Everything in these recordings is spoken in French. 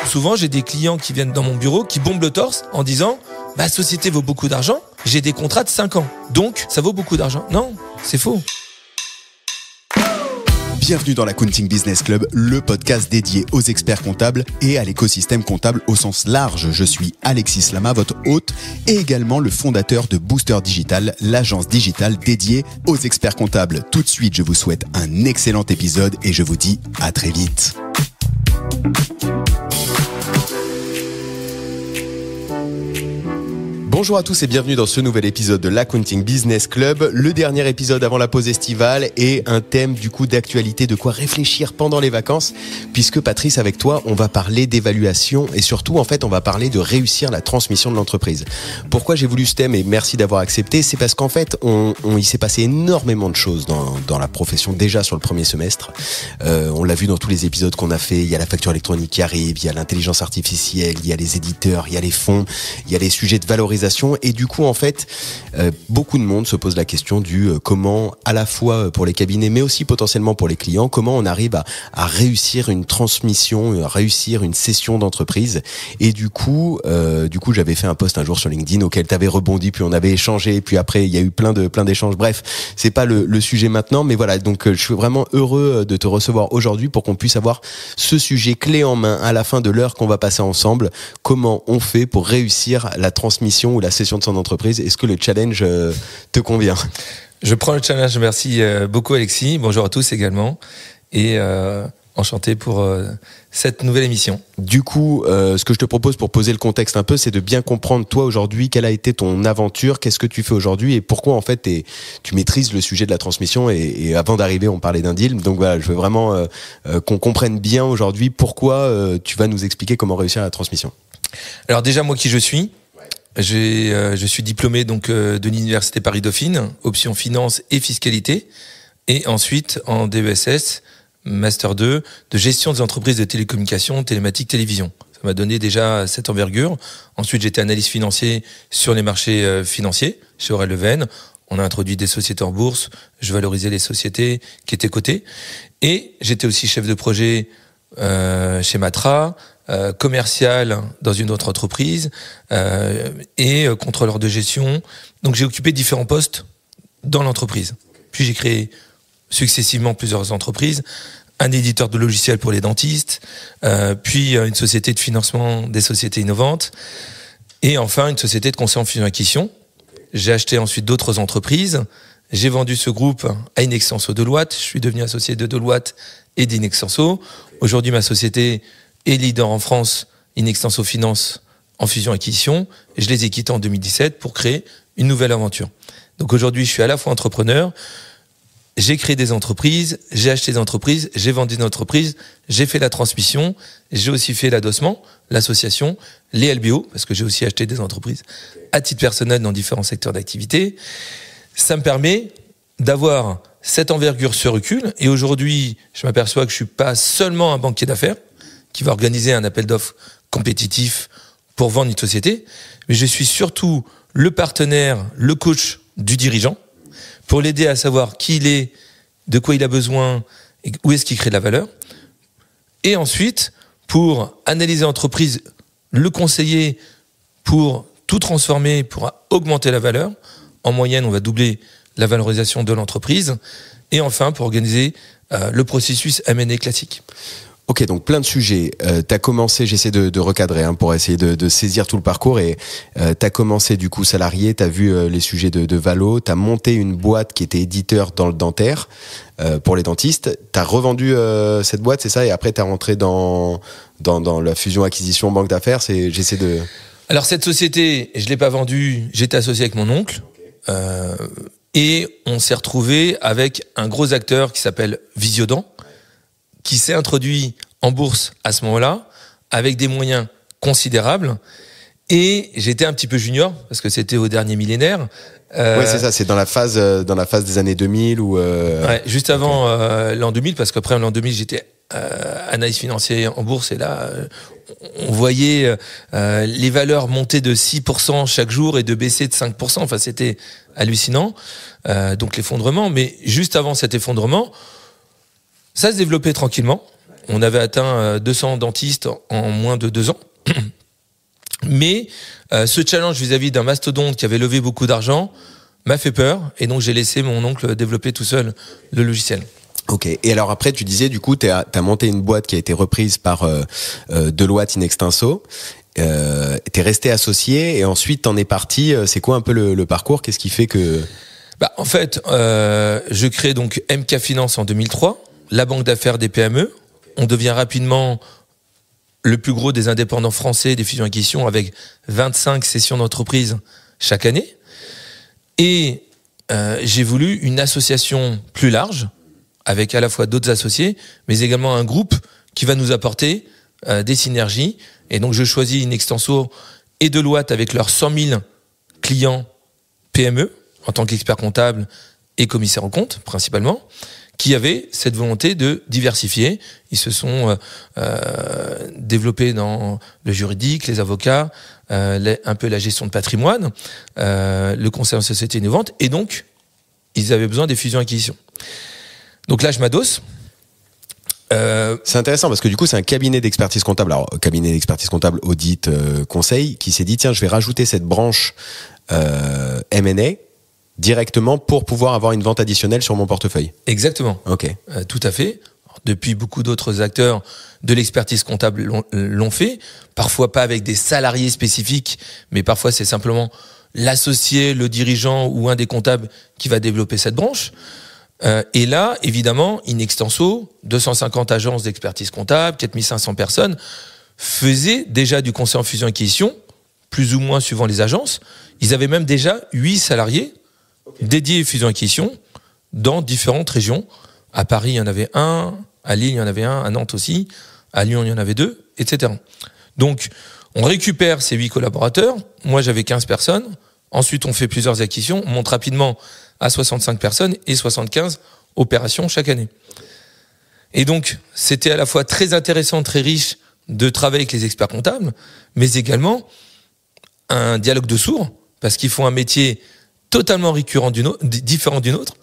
Souvent, j'ai des clients qui viennent dans mon bureau qui bombent le torse en disant « Ma société vaut beaucoup d'argent, j'ai des contrats de 5 ans, donc ça vaut beaucoup d'argent. » Non, c'est faux. Bienvenue dans l'Accounting Business Club, le podcast dédié aux experts comptables et à l'écosystème comptable au sens large. Je suis Alexis Lama, votre hôte, et également le fondateur de Booster Digital, l'agence digitale dédiée aux experts comptables. Tout de suite, je vous souhaite un excellent épisode et je vous dis à très vite. Bonjour à tous et bienvenue dans ce nouvel épisode de l'Accounting Business Club, le dernier épisode avant la pause estivale et un thème du coup d'actualité, de quoi réfléchir pendant les vacances, puisque Patrice, avec toi, on va parler d'évaluation et surtout en fait on va parler de réussir la transmission de l'entreprise. Pourquoi j'ai voulu ce thème et merci d'avoir accepté, c'est parce qu'en fait il s'est passé énormément de choses dans la profession déjà sur le premier semestre. On l'a vu dans tous les épisodes qu'on a fait, il y a la facture électronique qui arrive, il y a l'intelligence artificielle, il y a les éditeurs, il y a les fonds, il y a les sujets de valorisation. Et du coup, en fait, beaucoup de monde se pose la question du comment, à la fois pour les cabinets, mais aussi potentiellement pour les clients, comment on arrive à réussir une transmission, à réussir une cession d'entreprise. Et du coup, j'avais fait un post un jour sur LinkedIn auquel tu avais rebondi, puis on avait échangé, puis après il y a eu plein d'échanges. Bref, c'est pas le sujet maintenant, mais voilà. Donc, je suis vraiment heureux de te recevoir aujourd'hui pour qu'on puisse avoir ce sujet clé en main à la fin de l'heure qu'on va passer ensemble. Comment on fait pour réussir la transmission ou la cession de son entreprise? Est-ce que le challenge te convient? Je prends le challenge, merci beaucoup Alexis. Bonjour à tous également et enchanté pour cette nouvelle émission. Du coup, ce que je te propose pour poser le contexte un peu, c'est de bien comprendre toi aujourd'hui, quelle a été ton aventure, qu'est-ce que tu fais aujourd'hui et pourquoi en fait tu maîtrises le sujet de la transmission et avant d'arriver on parlait d'un deal. Donc voilà, je veux vraiment qu'on comprenne bien aujourd'hui pourquoi tu vas nous expliquer comment réussir la transmission. Alors déjà moi qui je suis, je suis diplômé donc de l'université Paris-Dauphine, option finance et fiscalité, et ensuite en DESS, master 2 de gestion des entreprises de télécommunications, télématique, télévision. Ça m'a donné déjà cette envergure. Ensuite, j'étais analyste financier sur les marchés financiers chez Aurel Leven. On a introduit des sociétés en bourse. Je valorisais les sociétés qui étaient cotées, et j'étais aussi chef de projet chez Matra. Commercial dans une autre entreprise et contrôleur de gestion. Donc j'ai occupé différents postes dans l'entreprise. Puis j'ai créé successivement plusieurs entreprises, un éditeur de logiciels pour les dentistes, puis une société de financement des sociétés innovantes et enfin une société de conseil en fusion-acquisition. J'ai acheté ensuite d'autres entreprises. J'ai vendu ce groupe à Inextenso Deloitte. Je suis devenu associé de Deloitte et d'Inextenso. Aujourd'hui, ma société est leader en France, Inextenso Finance en fusion-acquisition. Et je les ai quittés en 2017 pour créer une nouvelle aventure. Donc aujourd'hui, je suis à la fois entrepreneur, j'ai créé des entreprises, j'ai acheté des entreprises, j'ai vendu des entreprises, j'ai fait la transmission, j'ai aussi fait l'adossement, l'association, les LBO, parce que j'ai aussi acheté des entreprises à titre personnel dans différents secteurs d'activité. Ça me permet d'avoir cette envergure, ce recul. Et aujourd'hui, je m'aperçois que je suis pas seulement un banquier d'affaires qui va organiser un appel d'offres compétitif pour vendre une société, mais je suis surtout le partenaire, le coach du dirigeant pour l'aider à savoir qui il est, de quoi il a besoin et où est-ce qu'il crée de la valeur. Et ensuite, pour analyser l'entreprise, le conseiller pour tout transformer, pour augmenter la valeur. En moyenne, on va doubler la valorisation de l'entreprise. Et enfin, pour organiser le processus M&A classique. Ok, donc plein de sujets. T'as commencé, j'essaie de recadrer pour essayer de saisir tout le parcours. Et t'as commencé du coup salarié, t'as vu les sujets de valo, t'as monté une boîte qui était éditeur dans le dentaire pour les dentistes. T'as revendu cette boîte, c'est ça? Et après t'as rentré dans la fusion-acquisition banque d'affaires. J'essaie de... Alors cette société, je l'ai pas vendue. J'étais associé avec mon oncle. Et on s'est retrouvé avec un gros acteur qui s'appelle Visiodent, qui s'est introduit en bourse à ce moment-là, avec des moyens considérables. Et j'étais un petit peu junior, parce que c'était au dernier millénaire. Ouais, c'est ça, c'est dans la phase des années 2000 ou... Ouais, juste avant l'an 2000, parce qu'après l'an 2000, j'étais analyste financier en bourse, et là, on voyait les valeurs monter de 6% chaque jour et de baisser de 5%. Enfin, c'était hallucinant. Donc l'effondrement. Mais juste avant cet effondrement, ça se développait tranquillement. on avait atteint 200 dentistes en moins de 2 ans. Mais ce challenge vis-à-vis d'un mastodonte qui avait levé beaucoup d'argent m'a fait peur, et donc j'ai laissé mon oncle développer tout seul le logiciel. Ok. Et alors après, tu disais, du coup, t'as monté une boîte qui a été reprise par Deloitte in extenso. T'es resté associé et ensuite t'en es parti. C'est quoi un peu le parcours? Qu'est-ce qui fait que... En fait, je crée donc MK Finance en 2003, la banque d'affaires des PME. On devient rapidement le plus gros des indépendants français des fusions-acquisitions avec 25 cessions d'entreprise chaque année. Et j'ai voulu une association plus large, avec à la fois d'autres associés, mais également un groupe qui va nous apporter des synergies. Et donc je choisis in extenso et Deloitte avec leurs 100 000 clients PME, en tant qu'expert comptable et commissaire aux comptes, principalement, qui avaient cette volonté de diversifier. Ils se sont développés dans le juridique, les avocats, un peu la gestion de patrimoine, le conseil en société innovante, et donc, ils avaient besoin des fusions-acquisitions. Donc là, je m'adosse. C'est intéressant parce que du coup, c'est un cabinet d'expertise comptable. Alors, cabinet d'expertise comptable, audit, conseil, qui s'est dit, tiens, je vais rajouter cette branche M&A directement pour pouvoir avoir une vente additionnelle sur mon portefeuille. Exactement. Ok. Tout à fait. Alors, depuis, beaucoup d'autres acteurs de l'expertise comptable l'ont fait. Parfois pas avec des salariés spécifiques, mais parfois c'est simplement l'associé, le dirigeant ou un des comptables qui va développer cette branche. Et là, évidemment, in extenso, 250 agences d'expertise comptable, 4500 personnes faisaient déjà du conseil en fusion-acquisition, plus ou moins suivant les agences. Ils avaient même déjà 8 salariés dédiés aux fusion-acquisition dans différentes régions. À Paris, il y en avait un, à Lille, il y en avait un, à Nantes aussi, à Lyon, il y en avait 2, etc. Donc, on récupère ces 8 collaborateurs. Moi, j'avais 15 personnes. Ensuite, on fait plusieurs acquisitions. On monte rapidement à 65 personnes et 75 opérations chaque année. Et donc, c'était à la fois très intéressant, très riche de travailler avec les experts comptables, mais également un dialogue de sourds, parce qu'ils font un métier totalement différent d'une autre,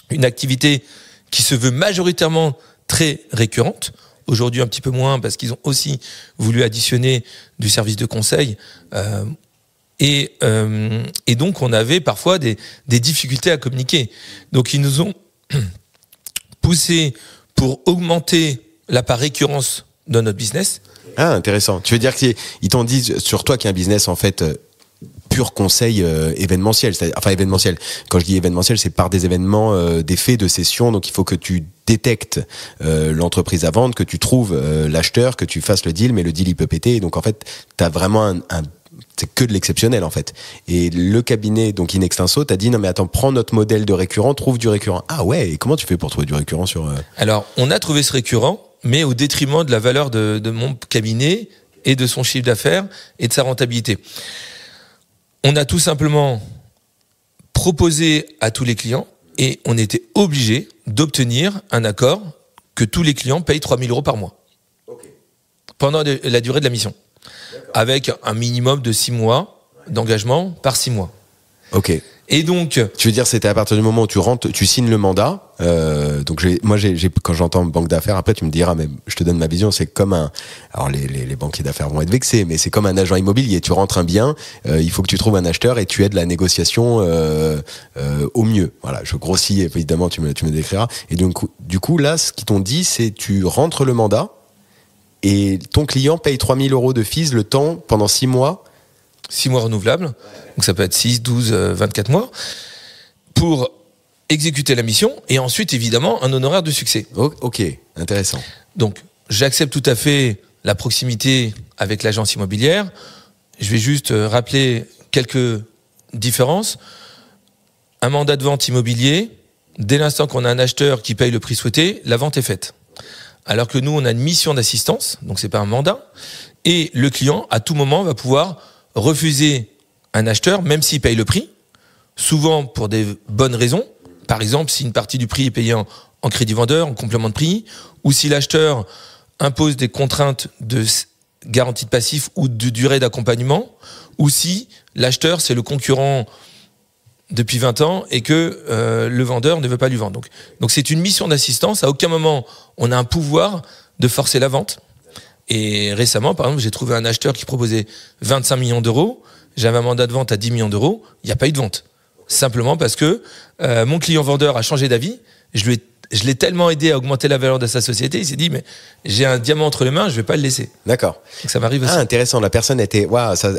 une activité qui se veut majoritairement très récurrente, aujourd'hui un petit peu moins, parce qu'ils ont aussi voulu additionner du service de conseil, et donc, on avait parfois des difficultés à communiquer. Donc, ils nous ont poussé pour augmenter la part récurrence dans notre business. Ah, intéressant. Tu veux dire qu'ils t'ont dit sur toi qu'il y a un business, en fait, pur conseil événementiel. Enfin, événementiel. Quand je dis événementiel, c'est par des événements, des faits de session. Donc, il faut que tu détectes l'entreprise à vendre, que tu trouves l'acheteur, que tu fasses le deal, mais le deal, il peut péter. Et donc, en fait, tu as vraiment c'est que de l'exceptionnel en fait. Et le cabinet, donc in extenso, t'as dit non mais attends, prends notre modèle de récurrent, trouve du récurrent. Ah ouais, et comment tu fais pour trouver du récurrent sur... Alors, on a trouvé ce récurrent, mais au détriment de la valeur de mon cabinet et de son chiffre d'affaires et de sa rentabilité. On a tout simplement proposé à tous les clients et on était obligé d'obtenir un accord que tous les clients payent 3 000 € par mois. Okay. Pendant la durée de la mission. Avec un minimum de 6 mois d'engagement par 6 mois. Ok. Et donc, tu veux dire, c'était à partir du moment où tu rentres, tu signes le mandat. Donc quand j'entends banque d'affaires, après tu me diras, mais je te donne ma vision, c'est comme alors les banquiers d'affaires vont être vexés, mais c'est comme un agent immobilier. Tu rentres un bien, il faut que tu trouves un acheteur et tu aides la négociation au mieux. Voilà, je grossis évidemment, tu me décriras. Et donc du coup là, ce qu'ils t'ont dit, c'est tu rentres le mandat. Et ton client paye 3 000 € de fees le temps pendant 6 mois. 6 mois renouvelables. Donc ça peut être 6, 12, 24 mois. Pour exécuter la mission. Et ensuite, évidemment, un honoraire de succès. Ok, intéressant. Donc, j'accepte tout à fait la proximité avec l'agence immobilière. Je vais juste rappeler quelques différences. Un mandat de vente immobilier, dès l'instant qu'on a un acheteur qui paye le prix souhaité, la vente est faite. Alors que nous, on a une mission d'assistance, donc c'est pas un mandat, et le client, à tout moment, va pouvoir refuser un acheteur, même s'il paye le prix, souvent pour des bonnes raisons. Par exemple, si une partie du prix est payée en crédit vendeur, en complément de prix, ou si l'acheteur impose des contraintes de garantie de passif ou de durée d'accompagnement, ou si l'acheteur, c'est le concurrent depuis 20 ans et que le vendeur ne veut pas lui vendre. Donc c'est une mission d'assistance. À aucun moment on a un pouvoir de forcer la vente. Et récemment, par exemple, j'ai trouvé un acheteur qui proposait 25 millions d'euros. J'avais un mandat de vente à 10 millions d'euros. Il n'y a pas eu de vente. Simplement parce que mon client vendeur a changé d'avis. Je l'ai tellement aidé à augmenter la valeur de sa société, il s'est dit, mais j'ai un diamant entre les mains, je vais pas le laisser. D'accord. Donc ça m'arrive aussi. Ah, intéressant. La personne était,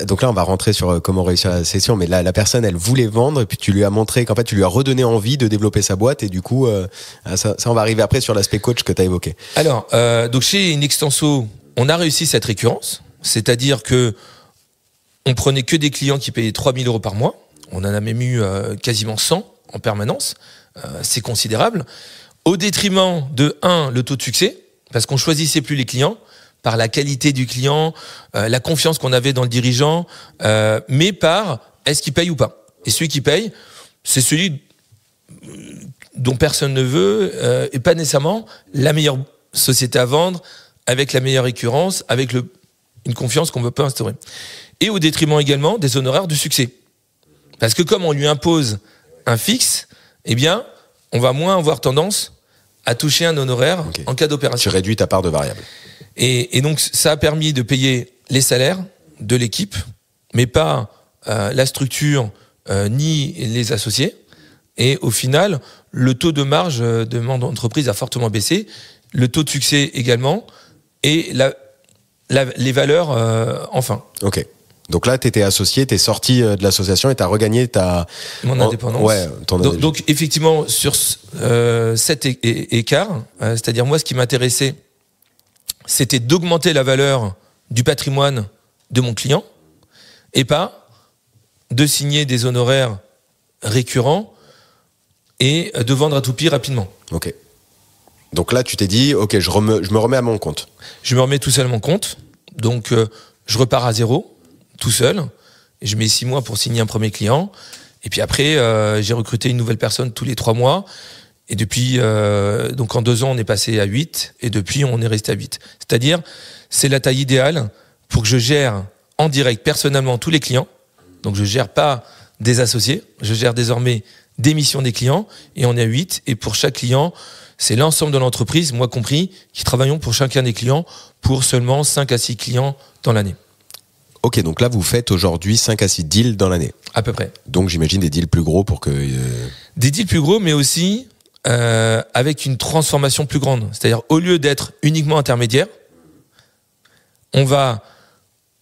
donc là, on va rentrer sur comment réussir la session, mais la personne, elle voulait vendre, et puis tu lui as montré qu'en fait, tu lui as redonné envie de développer sa boîte, et du coup, ça, on va arriver après sur l'aspect coach que tu as évoqué. Alors, donc chez Inextenso, on a réussi cette récurrence, c'est-à-dire que on prenait que des clients qui payaient 3 000 euros par mois. On en a même eu quasiment 100 en permanence. C'est considérable. Au détriment de, le taux de succès, parce qu'on choisissait plus les clients par la qualité du client, la confiance qu'on avait dans le dirigeant, mais par est-ce qu'il paye ou pas. Et celui qui paye, c'est celui dont personne ne veut, et pas nécessairement la meilleure société à vendre, avec la meilleure récurrence, avec une confiance qu'on ne veut pas instaurer. Et au détriment également des honoraires du succès. Parce que comme on lui impose un fixe, eh bien, on va moins avoir tendance à toucher un honoraire en cas d'opération. Tu réduis ta part de variable. Et donc, ça a permis de payer les salaires de l'équipe, mais pas la structure ni les associés. Et au final, le taux de marge de mon entreprise a fortement baissé, le taux de succès également, et les valeurs enfin. Ok. Donc là, tu étais associé, tu es sorti de l'association et tu as regagné mon indépendance. Ouais, donc effectivement, sur cet écart, c'est-à-dire moi, ce qui m'intéressait, c'était d'augmenter la valeur du patrimoine de mon client et pas de signer des honoraires récurrents et de vendre à tout prix rapidement. Ok. Donc là, tu t'es dit, ok, je me remets à mon compte. Je me remets tout seul à mon compte. Donc, je repars à zéro, tout seul. Et je mets 6 mois pour signer un premier client. Et puis après, j'ai recruté une nouvelle personne tous les 3 mois. Et depuis, donc en 2 ans, on est passé à 8. Et depuis, on est resté à 8. C'est-à-dire, c'est la taille idéale pour que je gère en direct, personnellement, tous les clients. Donc, je gère pas des associés. Je gère désormais des missions des clients. Et on est à 8. Et pour chaque client, c'est l'ensemble de l'entreprise, moi compris, qui travaillons pour chacun des clients pour seulement 5 à 6 clients dans l'année. Ok, donc là, vous faites aujourd'hui 5 à 6 deals dans l'année. À peu près. Donc, j'imagine des deals plus gros pour que... Des deals plus gros, mais aussi avec une transformation plus grande. C'est-à-dire, au lieu d'être uniquement intermédiaire, on va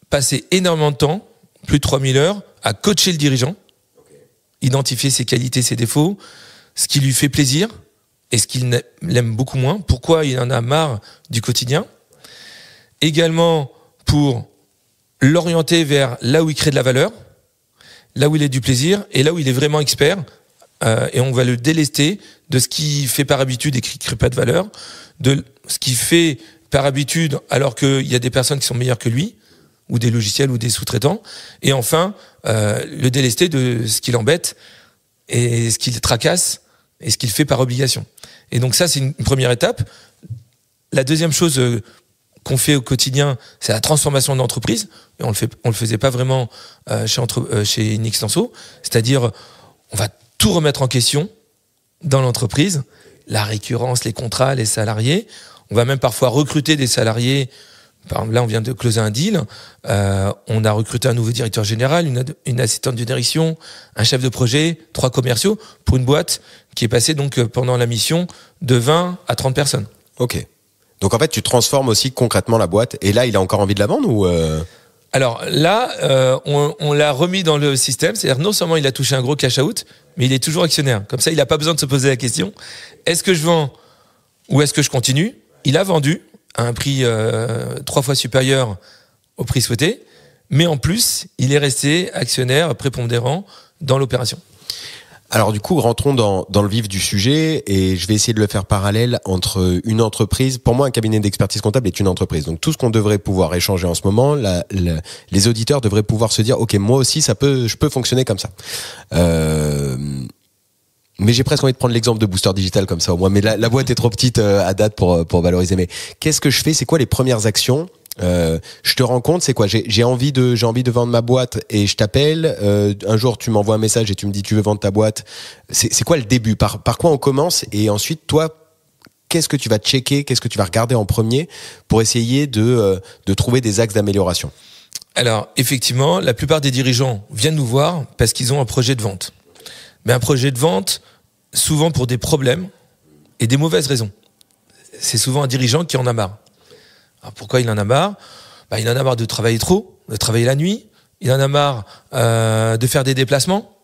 passer énormément de temps, plus de 3000 heures, à coacher le dirigeant, identifier ses qualités, ses défauts, ce qui lui fait plaisir, et ce qu'il l'aime beaucoup moins, pourquoi il en a marre du quotidien. Également pour l'orienter vers là où il crée de la valeur, là où il a du plaisir, et là où il est vraiment expert, et on va le délester de ce qu'il fait par habitude et qui ne crée pas de valeur, de ce qu'il fait par habitude alors qu'il y a des personnes qui sont meilleures que lui, ou des logiciels ou des sous-traitants, et enfin le délester de ce qui l'embête, et ce qui le tracasse, et ce qu'il fait par obligation. Et donc ça, c'est une première étape. La deuxième chose qu'on fait au quotidien, c'est la transformation de l'entreprise. Et on le faisait pas vraiment chez Inextenso. C'est-à-dire, on va tout remettre en question dans l'entreprise. La récurrence, les contrats, les salariés. On va même parfois recruter des salariés. Par exemple, là, on vient de closer un deal. On a recruté un nouveau directeur général, une assistante de direction, un chef de projet, 3 commerciaux pour une boîte qui est passée donc pendant la mission de 20 à 30 personnes. Ok. Donc en fait, tu transformes aussi concrètement la boîte. Et là, il a encore envie de la vendre ou Alors là, on l'a remis dans le système. C'est-à-dire non seulement il a touché un gros cash out, mais il est toujours actionnaire. Comme ça, il n'a pas besoin de se poser la question est-ce que je vends ou est-ce que je continue ? Il a vendu à un prix 3 fois supérieur au prix souhaité, mais en plus, il est resté actionnaire prépondérant dans l'opération. Alors du coup, rentrons dans le vif du sujet et je vais essayer de le faire parallèle entre une entreprise. Pour moi, un cabinet d'expertise comptable est une entreprise. Donc tout ce qu'on devrait pouvoir échanger en ce moment, les auditeurs devraient pouvoir se dire, ok, moi aussi, je peux fonctionner comme ça. Mais j'ai presque envie de prendre l'exemple de Booster Digital comme ça au moins. Mais la boîte est trop petite à date pour valoriser. Mais qu'est-ce que je fais ? C'est quoi les premières actions Je te rends compte, c'est quoi? J'ai envie de vendre ma boîte et je t'appelle. Un jour, tu m'envoies un message et tu me dis tu veux vendre ta boîte. C'est quoi le début? Par quoi on commence? Et ensuite, toi, qu'est-ce que tu vas checker? Qu'est-ce que tu vas regarder en premier pour essayer de trouver des axes d'amélioration? Alors, effectivement, la plupart des dirigeants viennent nous voir parce qu'ils ont un projet de vente. Mais un projet de vente, souvent pour des problèmes et des mauvaises raisons. C'est souvent un dirigeant qui en a marre. Alors, pourquoi il en a marre? Il en a marre de travailler trop, de travailler la nuit. Il en a marre de faire des déplacements,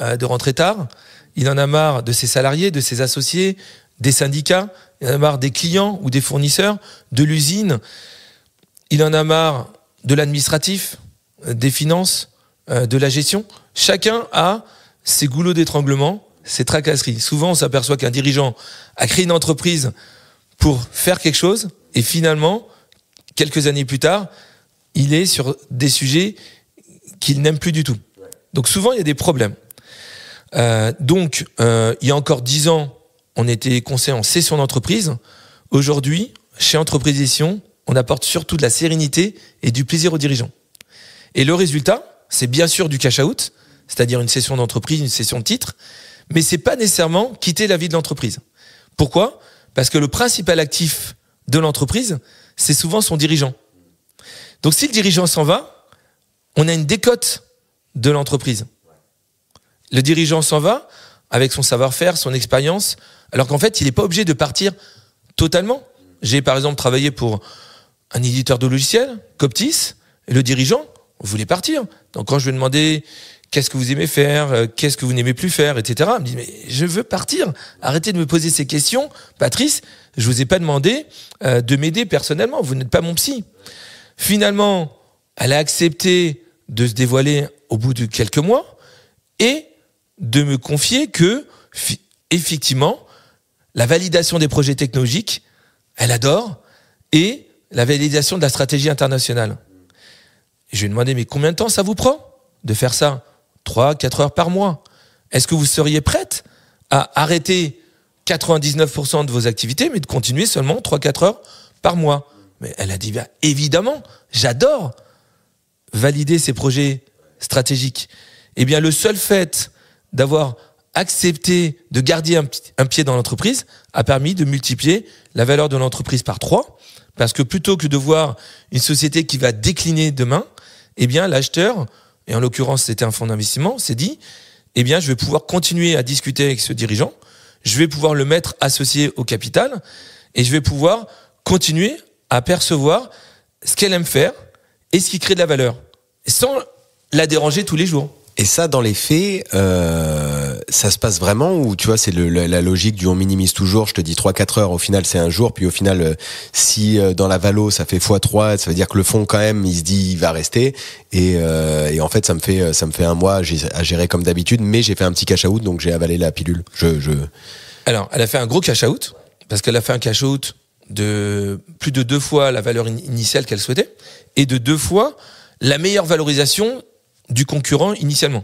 de rentrer tard. Il en a marre de ses salariés, de ses associés, des syndicats. Il en a marre des clients ou des fournisseurs, de l'usine. Il en a marre de l'administratif, des finances, de la gestion. Chacun a ses goulots d'étranglement, ses tracasseries. Souvent, on s'aperçoit qu'un dirigeant a créé une entreprise pour faire quelque chose et finalement, quelques années plus tard, il est sur des sujets qu'il n'aime plus du tout. Donc souvent, il y a des problèmes. Il y a encore 10 ans, on était conseiller en cession d'entreprise. Aujourd'hui, chez Entreprise Gestion, on apporte surtout de la sérénité et du plaisir aux dirigeants. Et le résultat, c'est bien sûr du cash-out, c'est-à-dire une cession d'entreprise, une cession de titre, mais c'est pas nécessairement quitter la vie de l'entreprise. Pourquoi? Parce que le principal actif de l'entreprise, c'est souvent son dirigeant. Donc si le dirigeant s'en va, on a une décote de l'entreprise. Le dirigeant s'en va avec son savoir-faire, son expérience, alors qu'en fait, il n'est pas obligé de partir totalement. J'ai par exemple travaillé pour un éditeur de logiciels, Coptis, et le dirigeant voulait partir. Donc quand je lui ai demandé qu'est-ce que vous aimez faire, qu'est-ce que vous n'aimez plus faire, etc., il me dit mais je veux partir. Arrêtez de me poser ces questions, Patrice. Je vous ai pas demandé de m'aider personnellement. Vous n'êtes pas mon psy. Finalement, elle a accepté de se dévoiler au bout de quelques mois et de me confier que effectivement la validation des projets technologiques, elle adore, et la validation de la stratégie internationale. Et je lui ai demandé, mais combien de temps ça vous prend de faire ça? 3-4 heures par mois. Est-ce que vous seriez prête à arrêter 99% de vos activités, mais de continuer seulement 3-4 heures par mois? Mais elle a dit, évidemment, j'adore valider ces projets stratégiques. Eh bien, le seul fait d'avoir accepté de garder un pied dans l'entreprise a permis de multiplier la valeur de l'entreprise par 3, parce que plutôt que de voir une société qui va décliner demain, eh bien l'acheteur, et en l'occurrence c'était un fonds d'investissement, s'est dit, eh bien je vais pouvoir continuer à discuter avec ce dirigeant, je vais pouvoir le mettre associé au capital, et je vais pouvoir continuer à percevoir ce qu'elle aime faire et ce qui crée de la valeur, sans la déranger tous les jours. Et ça, dans les faits, ça se passe vraiment, ou tu vois, c'est la logique du on minimise toujours, je te dis 3-4 heures, au final c'est un jour, puis au final, si dans la valo ça fait x3, ça veut dire que le fonds quand même, il se dit il va rester, et en fait ça me fait un mois à gérer comme d'habitude, mais j'ai fait un petit cash out, donc j'ai avalé la pilule. Alors, elle a fait un gros cash out, parce qu'elle a fait un cash out de plus de 2 fois la valeur initiale qu'elle souhaitait, et de 2 fois la meilleure valorisation du concurrent initialement.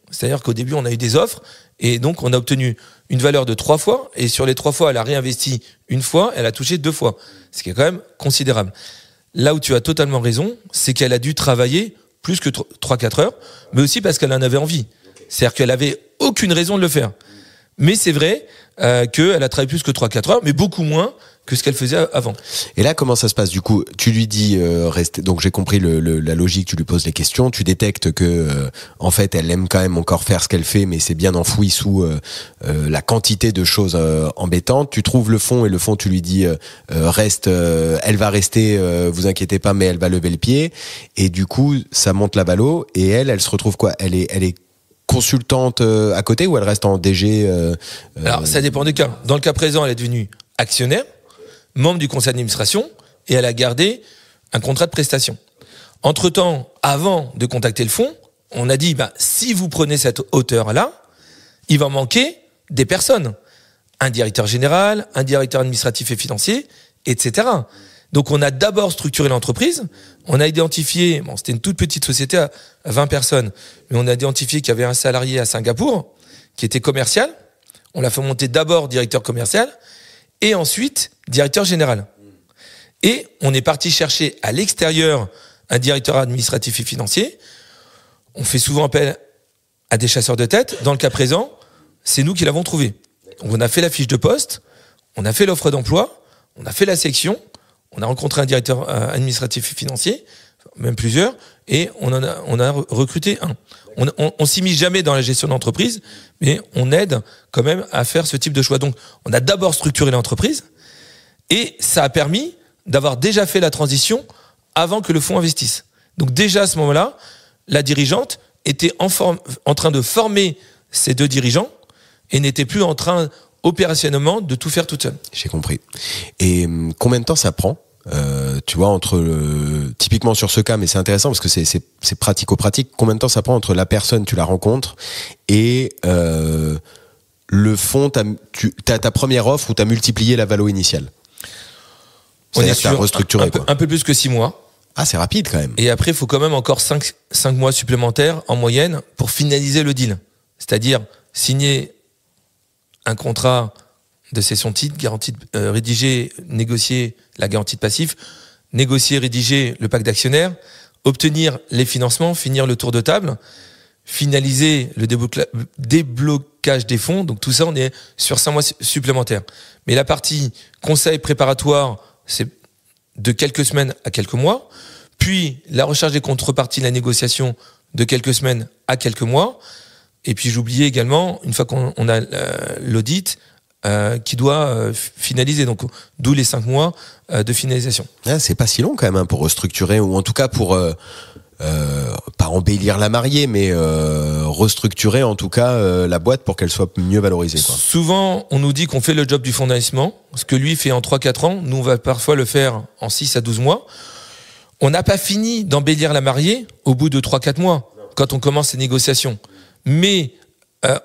C'est-à-dire qu'au début, on a eu des offres et donc on a obtenu une valeur de 3 fois et sur les 3 fois, elle a réinvesti 1 fois, elle a touché 2 fois. Ce qui est quand même considérable. Là où tu as totalement raison, c'est qu'elle a dû travailler plus que 3-4 heures, mais aussi parce qu'elle en avait envie. C'est-à-dire qu'elle avait aucune raison de le faire. Mais c'est vrai qu'elle a travaillé plus que 3-4 heures, mais beaucoup moins que ce qu'elle faisait avant. Et là, comment ça se passe? Du coup, tu lui dis reste. Donc j'ai compris la logique. Tu lui poses les questions. Tu détectes que en fait, elle aime quand même encore faire ce qu'elle fait, mais c'est bien enfoui sous la quantité de choses embêtantes. Tu trouves le fond et le fond, tu lui dis reste. Elle va rester. Vous inquiétez pas, mais elle va lever le pied. Et du coup, ça monte la valo. Et elle se retrouve quoi? Elle est consultante à côté, ou elle reste en DG? Alors ça dépend des cas. Dans le cas présent, elle est devenue actionnaire, membre du conseil d'administration, et elle a gardé un contrat de prestation. Entre-temps, avant de contacter le fonds, on a dit, si vous prenez cette hauteur-là, il va manquer des personnes. Un directeur général, un directeur administratif et financier, etc. Donc on a d'abord structuré l'entreprise, on a identifié, c'était une toute petite société à 20 personnes, mais on a identifié qu'il y avait un salarié à Singapour qui était commercial. On l'a fait monter d'abord directeur commercial, et ensuite directeur général. Et on est parti chercher à l'extérieur un directeur administratif et financier. On fait souvent appel à des chasseurs de tête. Dans le cas présent, c'est nous qui l'avons trouvé. Donc on a fait la fiche de poste, on a fait l'offre d'emploi, on a fait la section, on a rencontré un directeur administratif et financier, même plusieurs, et on a recruté un. On s'immisce jamais dans la gestion d'entreprise, mais on aide quand même à faire ce type de choix. Donc on a d'abord structuré l'entreprise, et ça a permis d'avoir déjà fait la transition avant que le fonds investisse. Donc déjà à ce moment-là, la dirigeante était en train de former ces 2 dirigeants et n'était plus en train opérationnellement de tout faire toute seule. J'ai compris. Et combien de temps ça prend tu vois, typiquement sur ce cas, mais c'est intéressant parce que c'est pratico-pratique. Combien de temps ça prend entre la personne, tu la rencontres, et le fonds, t'as ta première offre où t'as multiplié la valo initiale? On est sur restructuré, un peu plus que 6 mois. Ah, c'est rapide quand même. Et après, il faut quand même encore 5 mois supplémentaires en moyenne pour finaliser le deal. C'est-à-dire signer un contrat de cession de titre, rédiger, négocier la garantie de passif, négocier, rédiger le pacte d'actionnaires, obtenir les financements, finir le tour de table, finaliser le déblocage des fonds. Donc tout ça, on est sur 5 mois supplémentaires. Mais la partie conseil préparatoire, c'est de quelques semaines à quelques mois. Puis la recherche des contreparties, la négociation, de quelques semaines à quelques mois. Et puis j'oubliais également, une fois qu'on a l'audit, qui doit finaliser. Donc d'où les 5 mois de finalisation. Ah, c'est pas si long quand même hein, pour restructurer, ou en tout cas pour pas embellir la mariée, mais restructurer en tout cas la boîte pour qu'elle soit mieux valorisée, quoi. Souvent, on nous dit qu'on fait le job du fonds d'investissement, ce que lui fait en 3-4 ans. Nous, on va parfois le faire en 6 à 12 mois. On n'a pas fini d'embellir la mariée au bout de 3-4 mois, quand on commence ces négociations. Mais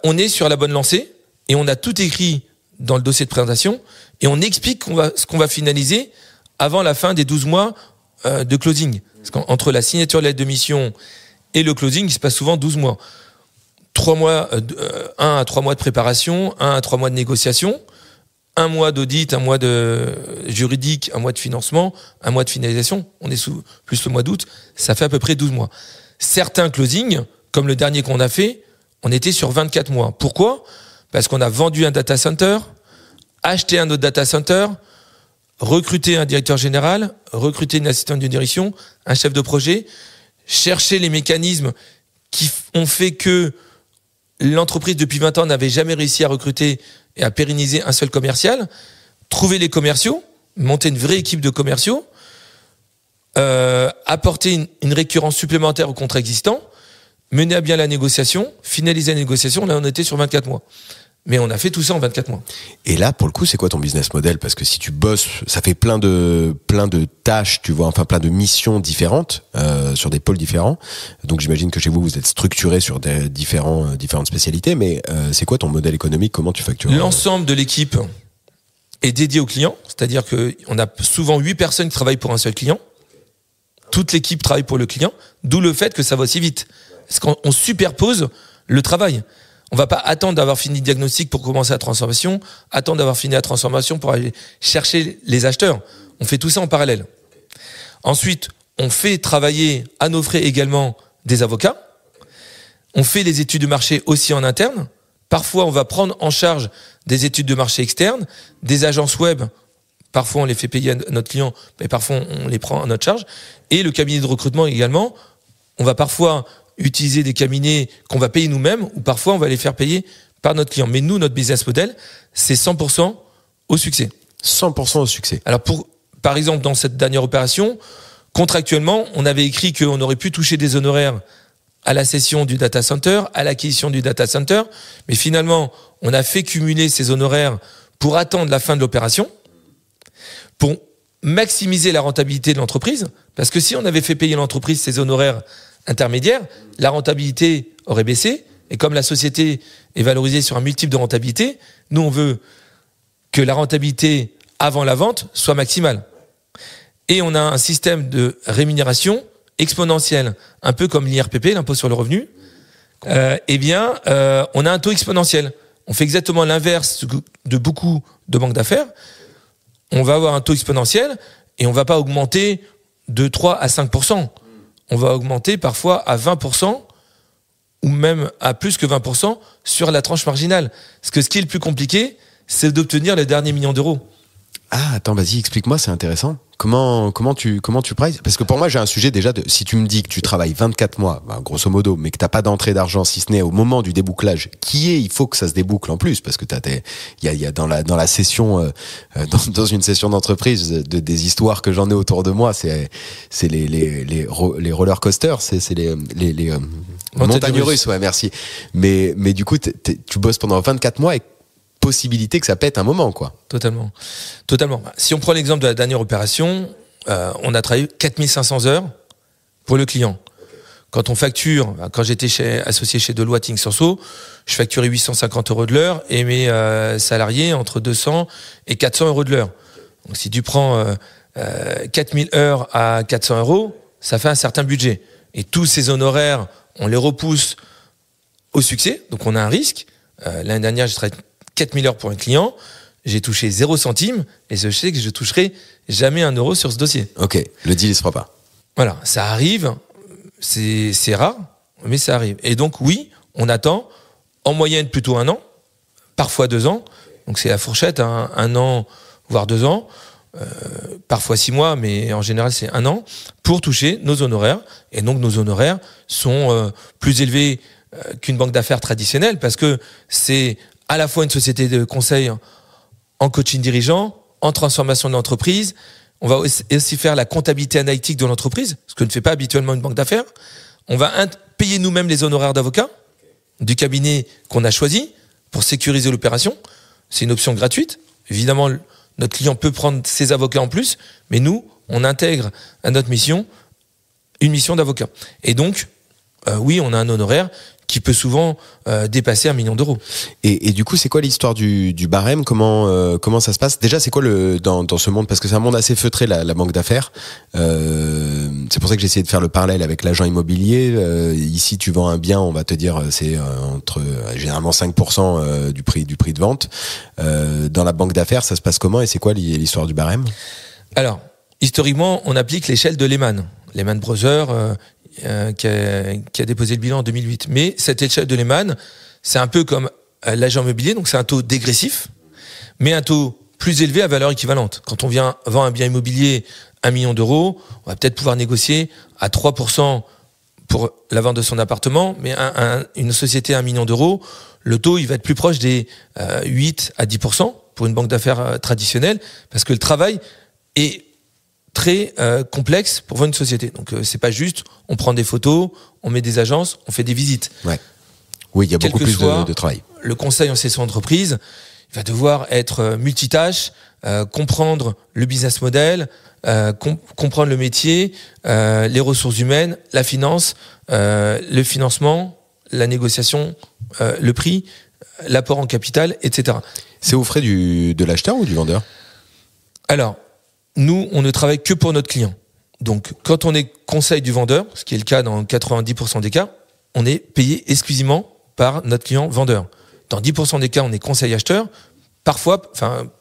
on est sur la bonne lancée, et on a tout écrit dans le dossier de présentation, et on explique ce qu'on va finaliser avant la fin des 12 mois de closing. Parce qu'entre la signature de la lettre de mission et le closing, il se passe souvent 12 mois. 1 à 3 mois de préparation, 1 à 3 mois de négociation, 1 mois d'audit, 1 mois de juridique, 1 mois de financement, 1 mois de finalisation. On est plus le mois d'août, ça fait à peu près 12 mois. Certains closings, comme le dernier qu'on a fait, on était sur 24 mois. Pourquoi ? Parce qu'on a vendu un data center, acheté un autre data center, recruté un directeur général, recruté une assistante de direction, un chef de projet, chercher les mécanismes qui ont fait que l'entreprise depuis 20 ans n'avait jamais réussi à recruter et à pérenniser un seul commercial, trouver les commerciaux, monter une vraie équipe de commerciaux, apporter une récurrence supplémentaire au contrat existant, mener à bien la négociation, finaliser la négociation. Là, on était sur 24 mois. Mais on a fait tout ça en 24 mois. Et là, pour le coup, c'est quoi ton business model ? Parce que si tu bosses, ça fait plein de tâches, tu vois, enfin plein de missions différentes, sur des pôles différents. Donc j'imagine que chez vous, vous êtes structuré sur des différentes spécialités. Mais c'est quoi ton modèle économique ? Comment tu factures ? L'ensemble de l'équipe est dédié au client. C'est-à-dire qu'on a souvent 8 personnes qui travaillent pour un seul client. Toute l'équipe travaille pour le client. D'où le fait que ça va aussi vite. Parce qu'on superpose le travail. On va pas attendre d'avoir fini le diagnostic pour commencer la transformation, attendre d'avoir fini la transformation pour aller chercher les acheteurs. On fait tout ça en parallèle. Ensuite, on fait travailler à nos frais également des avocats. On fait les études de marché aussi en interne. Parfois, on va prendre en charge des études de marché externes, des agences web. Parfois, on les fait payer à notre client, mais parfois, on les prend à notre charge. Et le cabinet de recrutement également. On va parfois utiliser des cabinets qu'on va payer nous-mêmes, ou parfois on va les faire payer par notre client. Mais nous, notre business model, c'est 100% au succès. 100% au succès. Alors par exemple, dans cette dernière opération, contractuellement, on avait écrit qu'on aurait pu toucher des honoraires à la cession du data center, à l'acquisition du data center, mais finalement, on a fait cumuler ces honoraires pour attendre la fin de l'opération, pour maximiser la rentabilité de l'entreprise, parce que si on avait fait payer l'entreprise ces honoraires intermédiaire, la rentabilité aurait baissé, et comme la société est valorisée sur un multiple de rentabilité, nous on veut que la rentabilité avant la vente soit maximale. Et on a un système de rémunération exponentielle, un peu comme l'IRPP, l'impôt sur le revenu. On a un taux exponentiel. On fait exactement l'inverse de beaucoup de banques d'affaires. On va avoir un taux exponentiel, Et on va pas augmenter de 3 à 5%. On va augmenter parfois à 20% ou même à plus que 20% sur la tranche marginale. Parce que ce qui est le plus compliqué, c'est d'obtenir le dernier million d'euros. Ah, attends, vas-y, explique-moi, c'est intéressant. Comment tu prices? Parce que pour moi, j'ai un sujet déjà si tu me dis que tu travailles 24 mois, grosso modo, mais que t'as pas d'entrée d'argent, si ce n'est au moment du débouclage, il faut que ça se déboucle en plus, parce que il y a dans la session, dans une session d'entreprise, des histoires que j'en ai autour de moi, c'est les roller coasters, c'est les montagnes russes, ouais, merci. Mais du coup, tu bosses pendant 24 mois et possibilité que ça pète un moment, quoi. Totalement. Si on prend l'exemple de la dernière opération, on a travaillé 4500 heures pour le client. Quand on facture, quand j'étais associé chez Deloitte Inc. je facturais 850 € de l'heure et mes salariés entre 200 et 400 € de l'heure. Donc si tu prends 4000 heures à 400 €, ça fait un certain budget. Et tous ces honoraires, on les repousse au succès, donc on a un risque. L'année dernière, j'ai travaillé 4000 heures pour un client, j'ai touché 0 centime, et je sais que je toucherai jamais 1 euro sur ce dossier. Ok, le deal il se fera pas. Voilà, ça arrive, c'est rare, mais ça arrive. Et donc oui, on attend en moyenne plutôt 1 an, parfois 2 ans, donc c'est la fourchette, 1 an, voire 2 ans, parfois 6 mois, mais en général c'est 1 an, pour toucher nos honoraires. Et donc nos honoraires sont plus élevés qu'une banque d'affaires traditionnelle, parce que c'est à la fois une société de conseil en coaching dirigeant, en transformation de l'entreprise. On va aussi faire la comptabilité analytique de l'entreprise, ce que ne fait pas habituellement une banque d'affaires. On va payer nous-mêmes les honoraires d'avocat du cabinet qu'on a choisi pour sécuriser l'opération. C'est une option gratuite. Évidemment, notre client peut prendre ses avocats en plus, mais nous, on intègre à notre mission une mission d'avocat. Et donc, oui, on a un honoraire qui peut souvent dépasser 1 million d'euros. Et du coup, c'est quoi l'histoire du barème? Comment ça se passe? Déjà, c'est quoi dans ce monde? Parce que c'est un monde assez feutré, la banque d'affaires. C'est pour ça que j'ai essayé de faire le parallèle avec l'agent immobilier. Ici, tu vends un bien, on va te dire c'est entre généralement 5% du prix de vente. Dans la banque d'affaires, ça se passe comment et c'est quoi l'histoire du barème? Alors, historiquement, on applique l'échelle de Lehman. Lehman Brothers, qui a déposé le bilan en 2008. Mais cette échelle de Lehman, c'est un peu comme l'agent immobilier, donc c'est un taux dégressif, mais un taux plus élevé à valeur équivalente. Quand on vend un bien immobilier 1 million d'euros, on va peut-être pouvoir négocier à 3% pour la vente de son appartement, mais une société à 1 million d'euros, le taux il va être plus proche des 8 à 10% pour une banque d'affaires traditionnelle, parce que le travail est très complexe pour vendre une société. Donc c'est pas juste, on prend des photos, on met des agences, on fait des visites. Ouais. Oui, il y a beaucoup plus de travail. Le conseil en cession d'entreprise, il va devoir être multitâche, comprendre le business model, comprendre le métier, les ressources humaines, la finance, le financement, la négociation, le prix, l'apport en capital, etc. C'est aux frais de l'acheteur ou du vendeur? Alors, nous, on ne travaille que pour notre client. Donc, quand on est conseil du vendeur, ce qui est le cas dans 90% des cas, on est payé exclusivement par notre client vendeur. Dans 10% des cas, on est conseil acheteur, parfois,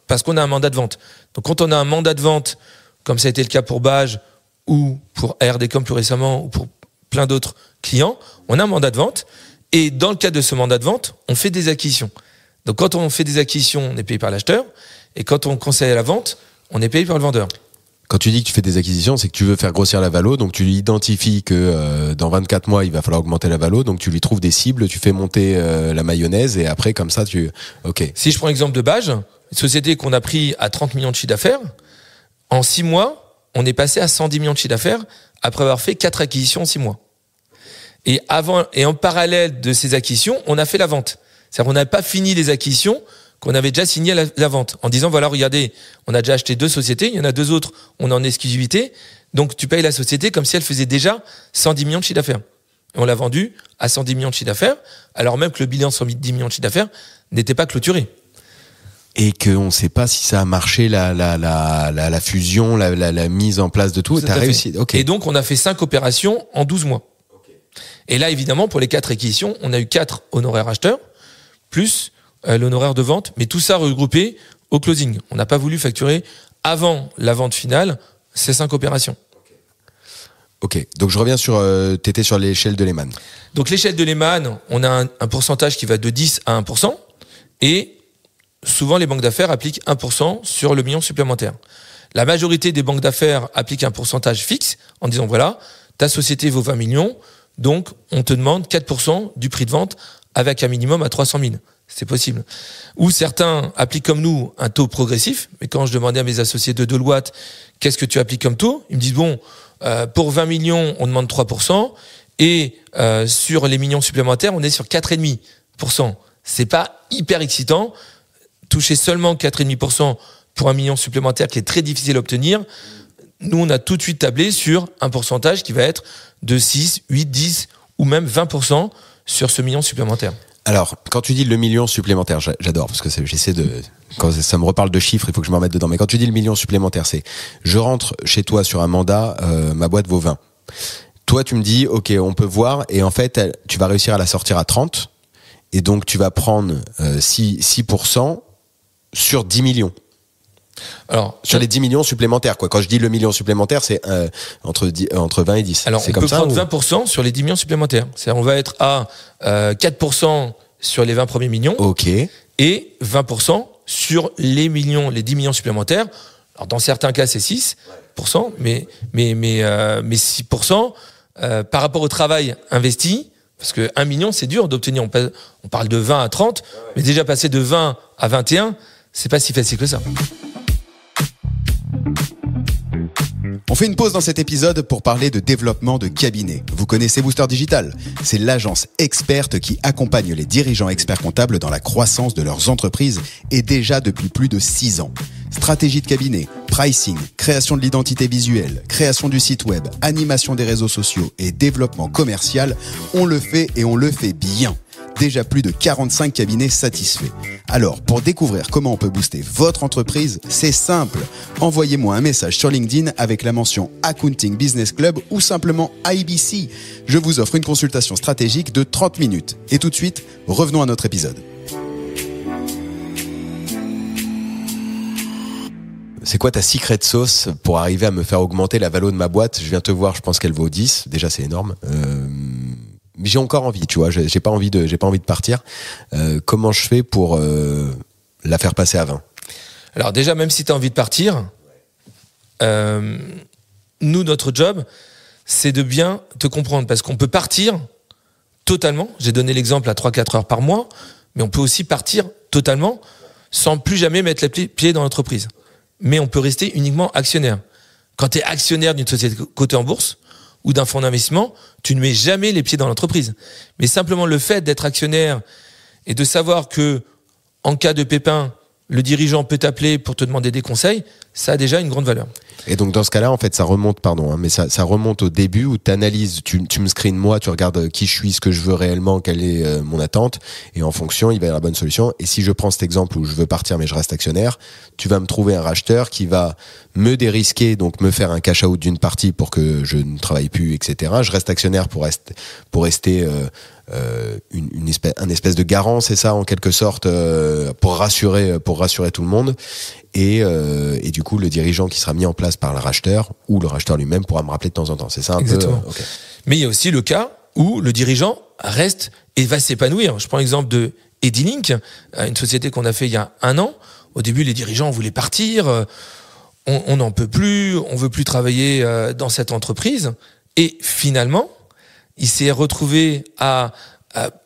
parce qu'on a un mandat de vente. Donc, quand on a un mandat de vente, comme ça a été le cas pour Bage ou pour ARDCOM plus récemment ou pour plein d'autres clients, on a un mandat de vente. Et dans le cadre de ce mandat de vente, on fait des acquisitions. Donc, quand on fait des acquisitions, on est payé par l'acheteur. Et quand on conseille à la vente, on est payé par le vendeur. Quand tu dis que tu fais des acquisitions, c'est que tu veux faire grossir la valo, donc tu identifies que dans 24 mois, il va falloir augmenter la valo, donc tu lui trouves des cibles, tu fais monter la mayonnaise et après, comme ça, Ok. Si je prends l'exemple de Bage, une société qu'on a pris à 30 millions de chiffre d'affaires, en 6 mois, on est passé à 110 millions de chiffre d'affaires après avoir fait 4 acquisitions en 6 mois. Et en parallèle de ces acquisitions, on a fait la vente. C'est-à-dire qu'on n'a pas fini les acquisitions, qu'on avait déjà signé la vente, en disant, voilà, regardez, on a déjà acheté 2 sociétés, il y en a 2 autres, on est en exclusivité, donc tu payes la société comme si elle faisait déjà 110 millions de chiffre d'affaires. Et on l'a vendu à 110 millions de chiffre d'affaires, alors même que le bilan de 110 millions de chiffre d'affaires n'était pas clôturé. Et qu'on ne sait pas si ça a marché, la fusion, la mise en place de tout. T'as réussi. Okay. Et donc, on a fait 5 opérations en 12 mois. Okay. Et là, évidemment, pour les 4 acquisitions, on a eu 4 honoraires acheteurs, plus l'honoraire de vente, mais tout ça regroupé au closing. On n'a pas voulu facturer avant la vente finale c'est 5 opérations. Ok, donc je reviens sur... tu étais sur l'échelle de Lehman. Donc l'échelle de Lehman, on a un pourcentage qui va de 10 à 1%, et souvent les banques d'affaires appliquent 1% sur le million supplémentaire. La majorité des banques d'affaires appliquent un pourcentage fixe en disant voilà, ta société vaut 20 millions, donc on te demande 4% du prix de vente avec un minimum à 300 000. C'est possible. Ou certains appliquent comme nous un taux progressif, mais quand je demandais à mes associés de Deloitte qu'est-ce que tu appliques comme taux, ils me disent bon, pour 20 millions, on demande 3%, et sur les millions supplémentaires, on est sur 4,5%. C'est pas hyper excitant. Toucher seulement 4,5% pour un million supplémentaire qui est très difficile à obtenir, nous, on a tout de suite tablé sur un pourcentage qui va être de 6, 8, 10 ou même 20% sur ce million supplémentaire. Alors, quand tu dis le million supplémentaire, j'adore, parce que j'essaie de... Quand ça me reparle de chiffres, il faut que je me remette dedans. Mais quand tu dis le million supplémentaire, c'est... Je rentre chez toi sur un mandat, ma boîte vaut 20. Toi, tu me dis, ok, on peut voir, et en fait, tu vas réussir à la sortir à 30, et donc tu vas prendre 6% sur 10 millions. Alors, sur les 10 millions supplémentaires, quoi. Quand je dis le million supplémentaire, c'est entre 20 et 10. Alors, c'est on comme peut ça, prendre 20% sur les 10 millions supplémentaires. C'est-à-dire, on va être à 4% sur les 20 premiers millions. Ok. Et 20% sur les 10 millions supplémentaires. Alors, dans certains cas, c'est 6%, mais 6% par rapport au travail investi, parce que 1 million, c'est dur d'obtenir. On parle de 20 à 30, mais déjà passer de 20 à 21, c'est pas si facile que ça. On fait une pause dans cet épisode pour parler de développement de cabinet. Vous connaissez Booster Digital ? C'est l'agence experte qui accompagne les dirigeants experts comptables dans la croissance de leurs entreprises et déjà depuis plus de 6 ans. Stratégie de cabinet, pricing, création de l'identité visuelle, création du site web, animation des réseaux sociaux et développement commercial, on le fait et on le fait bien. Déjà plus de 45 cabinets satisfaits. Alors, pour découvrir comment on peut booster votre entreprise, c'est simple. Envoyez-moi un message sur LinkedIn avec la mention Accounting Business Club ou simplement IBC. Je vous offre une consultation stratégique de 30 minutes. Et tout de suite, revenons à notre épisode. C'est quoi ta secret sauce pour arriver à me faire augmenter la valo de ma boîte ? Je viens te voir, je pense qu'elle vaut 10. Déjà, c'est énorme. Mais j'ai encore envie, tu vois. J'ai pas envie de partir. Comment je fais pour la faire passer à 20 ? Alors déjà, même si tu as envie de partir, nous, notre job, c'est de bien te comprendre. Parce qu'on peut partir totalement. J'ai donné l'exemple à 3-4 heures par mois. Mais on peut aussi partir totalement sans plus jamais mettre les pieds dans l'entreprise. Mais on peut rester uniquement actionnaire. Quand tu es actionnaire d'une société cotée en bourse ou d'un fonds d'investissement, tu ne mets jamais les pieds dans l'entreprise. Mais simplement le fait d'être actionnaire et de savoir que, en cas de pépin, le dirigeant peut t'appeler pour te demander des conseils, ça a déjà une grande valeur. Et donc dans ce cas-là, en fait, ça remonte, mais ça remonte au début où t'analyses, tu me screens moi, tu regardes qui je suis, ce que je veux réellement, quelle est mon attente, et en fonction, il va y avoir la bonne solution. Et si je prends cet exemple où je veux partir mais je reste actionnaire, tu vas me trouver un racheteur qui va me dérisquer, donc me faire un cash out d'une partie pour que je ne travaille plus, etc. Je reste actionnaire pour rester un espèce de garant, c'est ça, en quelque sorte, pour rassurer tout le monde. Et du coup, le dirigeant qui sera mis en place par le racheteur ou le racheteur lui-même pourra me rappeler de temps en temps. C'est ça un Exactement. peu. Okay. Mais il y a aussi le cas où le dirigeant reste et va s'épanouir. Je prends l'exemple de Edilink, une société qu'on a fait il y a 1 an. Au début, les dirigeants voulaient partir. On n'en peut plus. On veut plus travailler dans cette entreprise. Et finalement, il s'est retrouvé à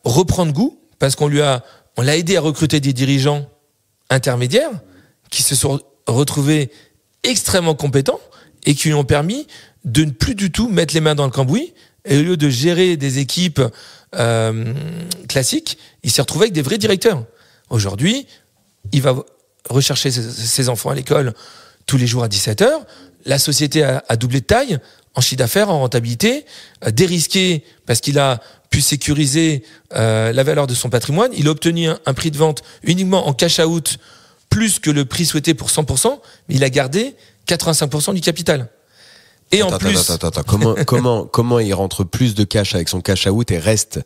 reprendre goût parce on l'a aidé à recruter des dirigeants intermédiaires qui se sont retrouvés extrêmement compétents et qui lui ont permis de ne plus du tout mettre les mains dans le cambouis. Et au lieu de gérer des équipes classiques, il s'est retrouvé avec des vrais directeurs. Aujourd'hui, il va rechercher ses enfants à l'école tous les jours à 17h. La société a doublé de taille en chiffre d'affaires, en rentabilité, dérisqué parce qu'il a pu sécuriser la valeur de son patrimoine. Il a obtenu un prix de vente uniquement en cash out plus que le prix souhaité pour 100%, mais il a gardé 85% du capital. Et en plus... Comment il rentre plus de cash avec son cash out et reste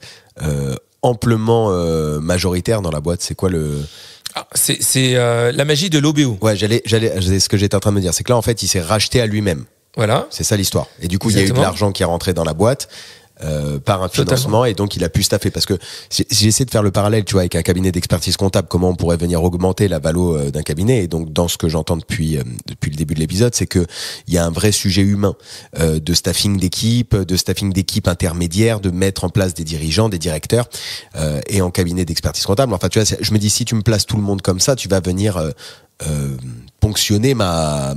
amplement majoritaire dans la boîte ? C'est quoi le... C'est la magie de l'OBO. Ouais, c'est ce que j'étais en train de me dire. C'est que là, en fait, il s'est racheté à lui-même. Voilà. C'est ça l'histoire. Et du coup, il y a eu de l'argent qui est rentré dans la boîte. Par un financement, et donc il a pu staffer, parce que j'ai essayé de faire le parallèle, tu vois, avec un cabinet d'expertise comptable, comment on pourrait venir augmenter la valo d'un cabinet. Et donc dans ce que j'entends depuis le début de l'épisode, c'est que il y a un vrai sujet humain de staffing d'équipe intermédiaire, de mettre en place des dirigeants, des directeurs, et en cabinet d'expertise comptable. Enfin, tu vois, je me dis, si tu me places tout le monde comme ça, tu vas venir ponctionner ma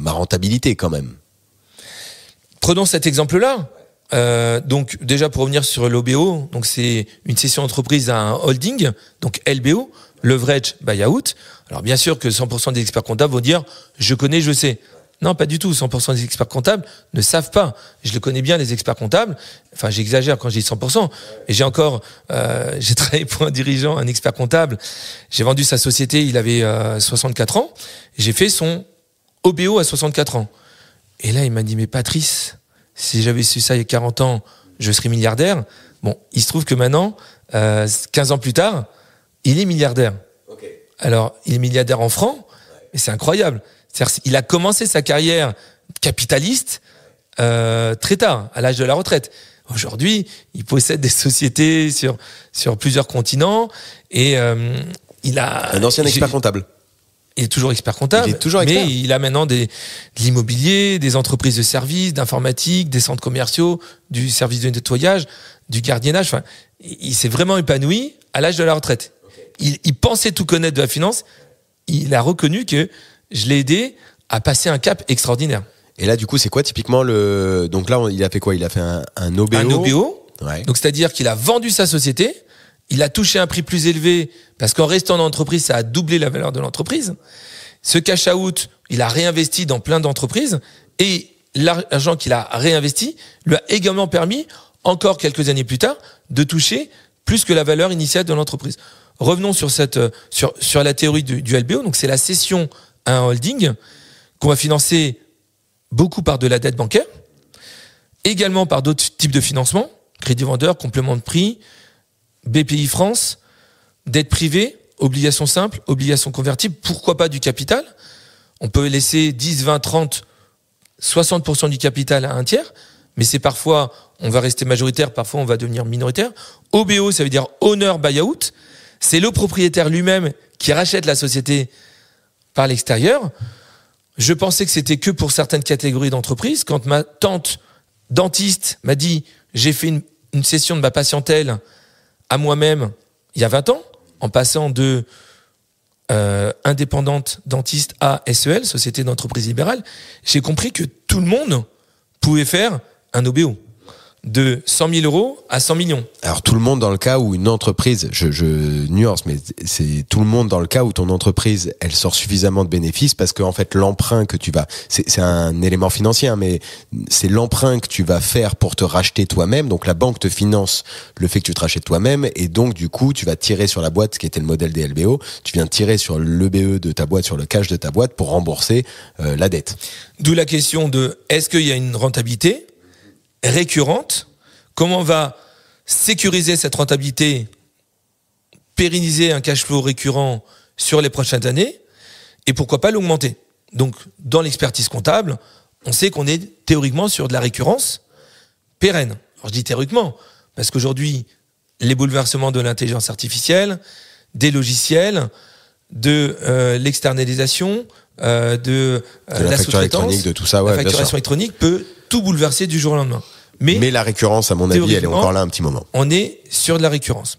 rentabilité quand même. Prenons cet exemple-là. Donc déjà pour revenir sur l'OBO, donc c'est une cession d'entreprise à un holding, donc LBO, leverage buyout. Alors bien sûr que 100% des experts comptables vont dire je connais, je sais. Non, pas du tout. 100% des experts comptables ne savent pas. Je le connais bien, les experts comptables. Enfin, j'exagère quand je dis 100%. Et j'ai travaillé pour un dirigeant, un expert comptable. J'ai vendu sa société, il avait 64 ans. J'ai fait son OBO à 64 ans. Et là, il m'a dit mais Patrice, si j'avais su ça il y a 40 ans, je serais milliardaire. Bon, il se trouve que maintenant, 15 ans plus tard, il est milliardaire. Okay. Alors, il est milliardaire en francs, mais c'est incroyable. C'est-à-dire, il a commencé sa carrière capitaliste très tard, à l'âge de la retraite. Aujourd'hui, il possède des sociétés sur plusieurs continents et il a... Un ancien expert comptable. Il est toujours expert comptable, mais il a maintenant de l'immobilier, des entreprises de services, d'informatique, des centres commerciaux, du service de nettoyage, du gardiennage. Enfin, il s'est vraiment épanoui à l'âge de la retraite. Okay. Il pensait tout connaître de la finance. Il a reconnu que je l'ai aidé à passer un cap extraordinaire. Et là, du coup, c'est quoi typiquement le... Donc là, il a fait quoi ? Il a fait un OBO. Un OBO. Ouais. Donc c'est-à-dire qu'il a vendu sa société. Il a touché un prix plus élevé parce qu'en restant dans l'entreprise, ça a doublé la valeur de l'entreprise. Ce cash out, il a réinvesti dans plein d'entreprises et l'argent qu'il a réinvesti lui a également permis, encore quelques années plus tard, de toucher plus que la valeur initiale de l'entreprise. Revenons sur la théorie du LBO. Donc c'est la cession à un holding qu'on va financer beaucoup par de la dette bancaire, également par d'autres types de financement, crédit vendeur, complément de prix, BPI France, dette privée, obligations simples, obligations convertibles, pourquoi pas du capital. On peut laisser 10, 20, 30, 60% du capital à un tiers, mais c'est parfois, on va rester majoritaire, parfois on va devenir minoritaire. OBO, ça veut dire owner buyout. C'est le propriétaire lui-même qui rachète la société par l'extérieur. Je pensais que c'était que pour certaines catégories d'entreprises. Quand ma tante dentiste m'a dit « j'ai fait une session de ma patientèle à moi-même il y a 20 ans, en passant de indépendante dentiste à SEL, Société d'entreprise libérale », j'ai compris que tout le monde pouvait faire un OBO. De 100 000 euros à 100 millions. Alors tout le monde dans le cas où une entreprise, je nuance, mais c'est tout le monde dans le cas où ton entreprise, elle sort suffisamment de bénéfices parce que en fait l'emprunt que tu vas, c'est un élément financier, hein, mais c'est l'emprunt que tu vas faire pour te racheter toi-même. Donc la banque te finance le fait que tu te rachètes toi-même et donc du coup tu vas tirer sur la boîte, ce qui était le modèle des LBO. Tu viens tirer sur l'EBE de ta boîte, sur le cash de ta boîte pour rembourser la dette. D'où la question de est-ce qu'il y a une rentabilité récurrente, comment on va sécuriser cette rentabilité, pérenniser un cash flow récurrent sur les prochaines années, et pourquoi pas l'augmenter. Donc, dans l'expertise comptable, on sait qu'on est théoriquement sur de la récurrence pérenne. Alors, je dis théoriquement, parce qu'aujourd'hui, les bouleversements de l'intelligence artificielle, des logiciels, de l'externalisation, de la facture électronique, de tout ça, ouais, la facturation électronique peut tout bouleverser du jour au lendemain. Mais la récurrence, à mon avis, elle est encore là un petit moment. On est sur de la récurrence.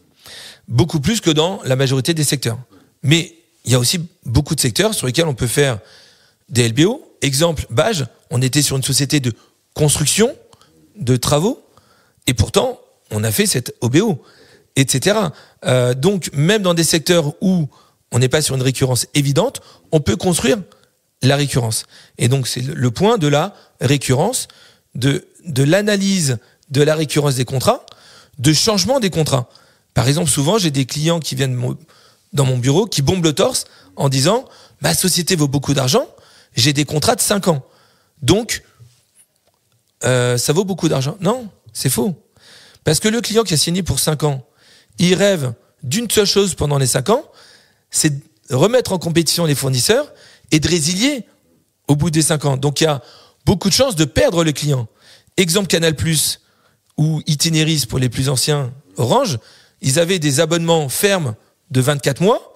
Beaucoup plus que dans la majorité des secteurs. Mais il y a aussi beaucoup de secteurs sur lesquels on peut faire des LBO. Exemple, Bage, on était sur une société de construction, de travaux, et pourtant, on a fait cette OBO, etc. Donc, même dans des secteurs où on n'est pas sur une récurrence évidente, on peut construire la récurrence. Et donc, c'est le point de la récurrence, de l'analyse de la récurrence des contrats, de changement des contrats. Par exemple, souvent, j'ai des clients qui viennent dans mon bureau, qui bombent le torse en disant « ma société vaut beaucoup d'argent, j'ai des contrats de 5 ans. Donc, ça vaut beaucoup d'argent. » Non, c'est faux. Parce que le client qui a signé pour 5 ans, il rêve d'une seule chose pendant les 5 ans, c'est de remettre en compétition les fournisseurs et de résilier au bout des 5 ans. Donc, il y a beaucoup de chances de perdre le client. Exemple Canal+, ou Itinéris pour les plus anciens, Orange, ils avaient des abonnements fermes de 24 mois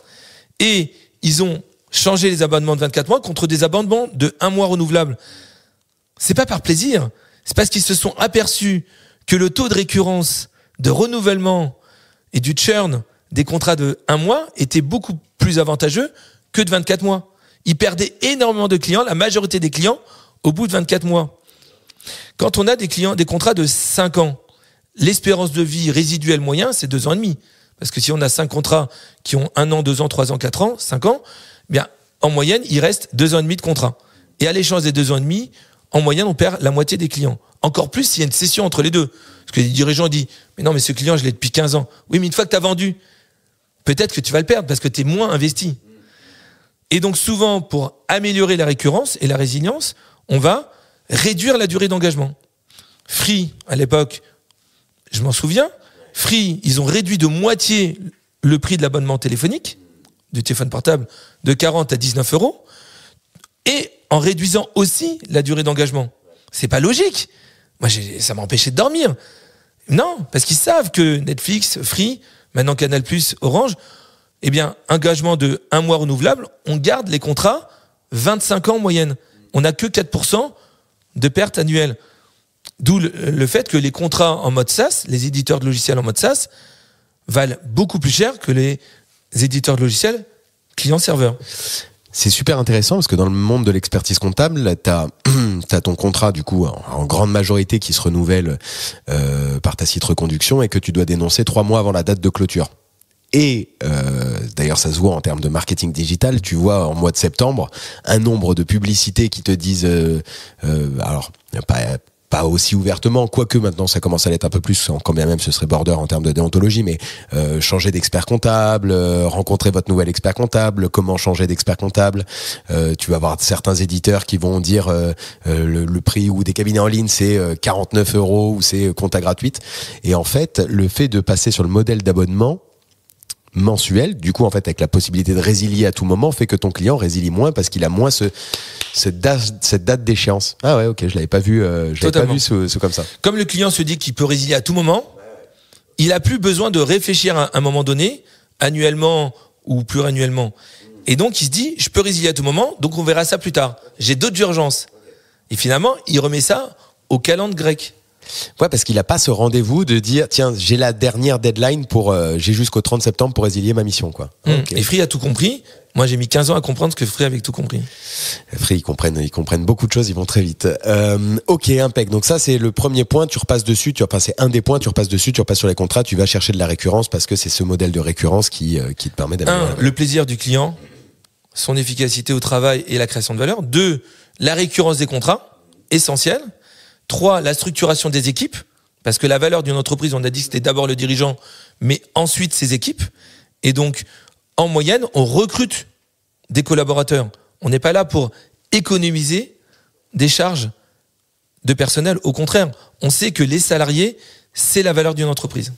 et ils ont changé les abonnements de 24 mois contre des abonnements de 1 mois renouvelables. C'est pas par plaisir, c'est parce qu'ils se sont aperçus que le taux de récurrence, de renouvellement et du churn des contrats de 1 mois était beaucoup plus avantageux que de 24 mois. Ils perdaient énormément de clients, la majorité des clients, au bout de 24 mois. Quand on a des contrats de 5 ans, l'espérance de vie résiduelle moyen, c'est 2 ans et demi. Parce que si on a 5 contrats qui ont 1 an, 2 ans, 3 ans, 4 ans, 5 ans, eh bien, en moyenne, il reste 2 ans et demi de contrat. Et à l'échéance des 2 ans et demi, en moyenne, on perd la moitié des clients. Encore plus s'il y a une cession entre les deux. Parce que les dirigeants disent, mais non, mais ce client, je l'ai depuis 15 ans. Oui, mais une fois que tu as vendu, peut-être que tu vas le perdre parce que tu es moins investi. Et donc souvent, pour améliorer la récurrence et la résilience, on va réduire la durée d'engagement. Free, à l'époque, je m'en souviens, Free, ils ont réduit de moitié le prix de l'abonnement téléphonique, du téléphone portable, de 40 à 19 euros, et en réduisant aussi la durée d'engagement. C'est pas logique. Moi, ça m'a empêché de dormir. Non, parce qu'ils savent que Netflix, Free, maintenant Canal+, Orange, eh bien, engagement de 1 mois renouvelable, on garde les contrats 25 ans en moyenne. On n'a que 4% de pertes annuelles. D'où le fait que les contrats en mode SaaS, les éditeurs de logiciels en mode SaaS, valent beaucoup plus cher que les éditeurs de logiciels client-serveur. C'est super intéressant parce que dans le monde de l'expertise comptable, t'as ton contrat du coup en grande majorité qui se renouvelle par tacite reconduction et que tu dois dénoncer 3 mois avant la date de clôture. Et d'ailleurs ça se voit en termes de marketing digital, tu vois en mois de septembre un nombre de publicités qui te disent alors pas aussi ouvertement, quoique maintenant ça commence à l'être un peu plus, quand bien même ce serait border en termes de déontologie, mais changer d'expert comptable, rencontrer votre nouvel expert comptable, comment changer d'expert comptable. Tu vas avoir certains éditeurs qui vont dire le prix ou des cabinets en ligne c'est 49 € ou c'est compta gratuite. Et en fait, le fait de passer sur le modèle d'abonnement mensuel, du coup en fait avec la possibilité de résilier à tout moment, fait que ton client résilie moins parce qu'il a moins cette date d'échéance. Ah ouais, ok, je l'avais pas vu sous comme ça. Comme le client se dit qu'il peut résilier à tout moment, il a plus besoin de réfléchir à un moment donné, annuellement ou pluriannuellement. Et donc il se dit, je peux résilier à tout moment, donc on verra ça plus tard. J'ai d'autres urgences. Et finalement, il remet ça au calendrier grec. Ouais, parce qu'il a pas ce rendez-vous de dire tiens, j'ai la dernière deadline j'ai jusqu'au 30 septembre pour résilier ma mission, quoi. Okay. Et Free a tout compris. Moi, j'ai mis 15 ans à comprendre ce que Free avait tout compris. Free, ils comprennent beaucoup de choses, ils vont très vite. Ok, impec. Donc ça, c'est le premier point. Tu repasses dessus, tu vas passer un des points, tu repasses dessus, tu repasses sur les contrats, tu vas chercher de la récurrence parce que c'est ce modèle de récurrence qui te permet d'améliorer. 1, le plaisir du client, son efficacité au travail et la création de valeur. 2, la récurrence des contrats, essentiel. 3, la structuration des équipes, parce que la valeur d'une entreprise, on a dit que c'était d'abord le dirigeant, mais ensuite ses équipes. Et donc, en moyenne, on recrute des collaborateurs. On n'est pas là pour économiser des charges de personnel. Au contraire, on sait que les salariés, c'est la valeur d'une entreprise.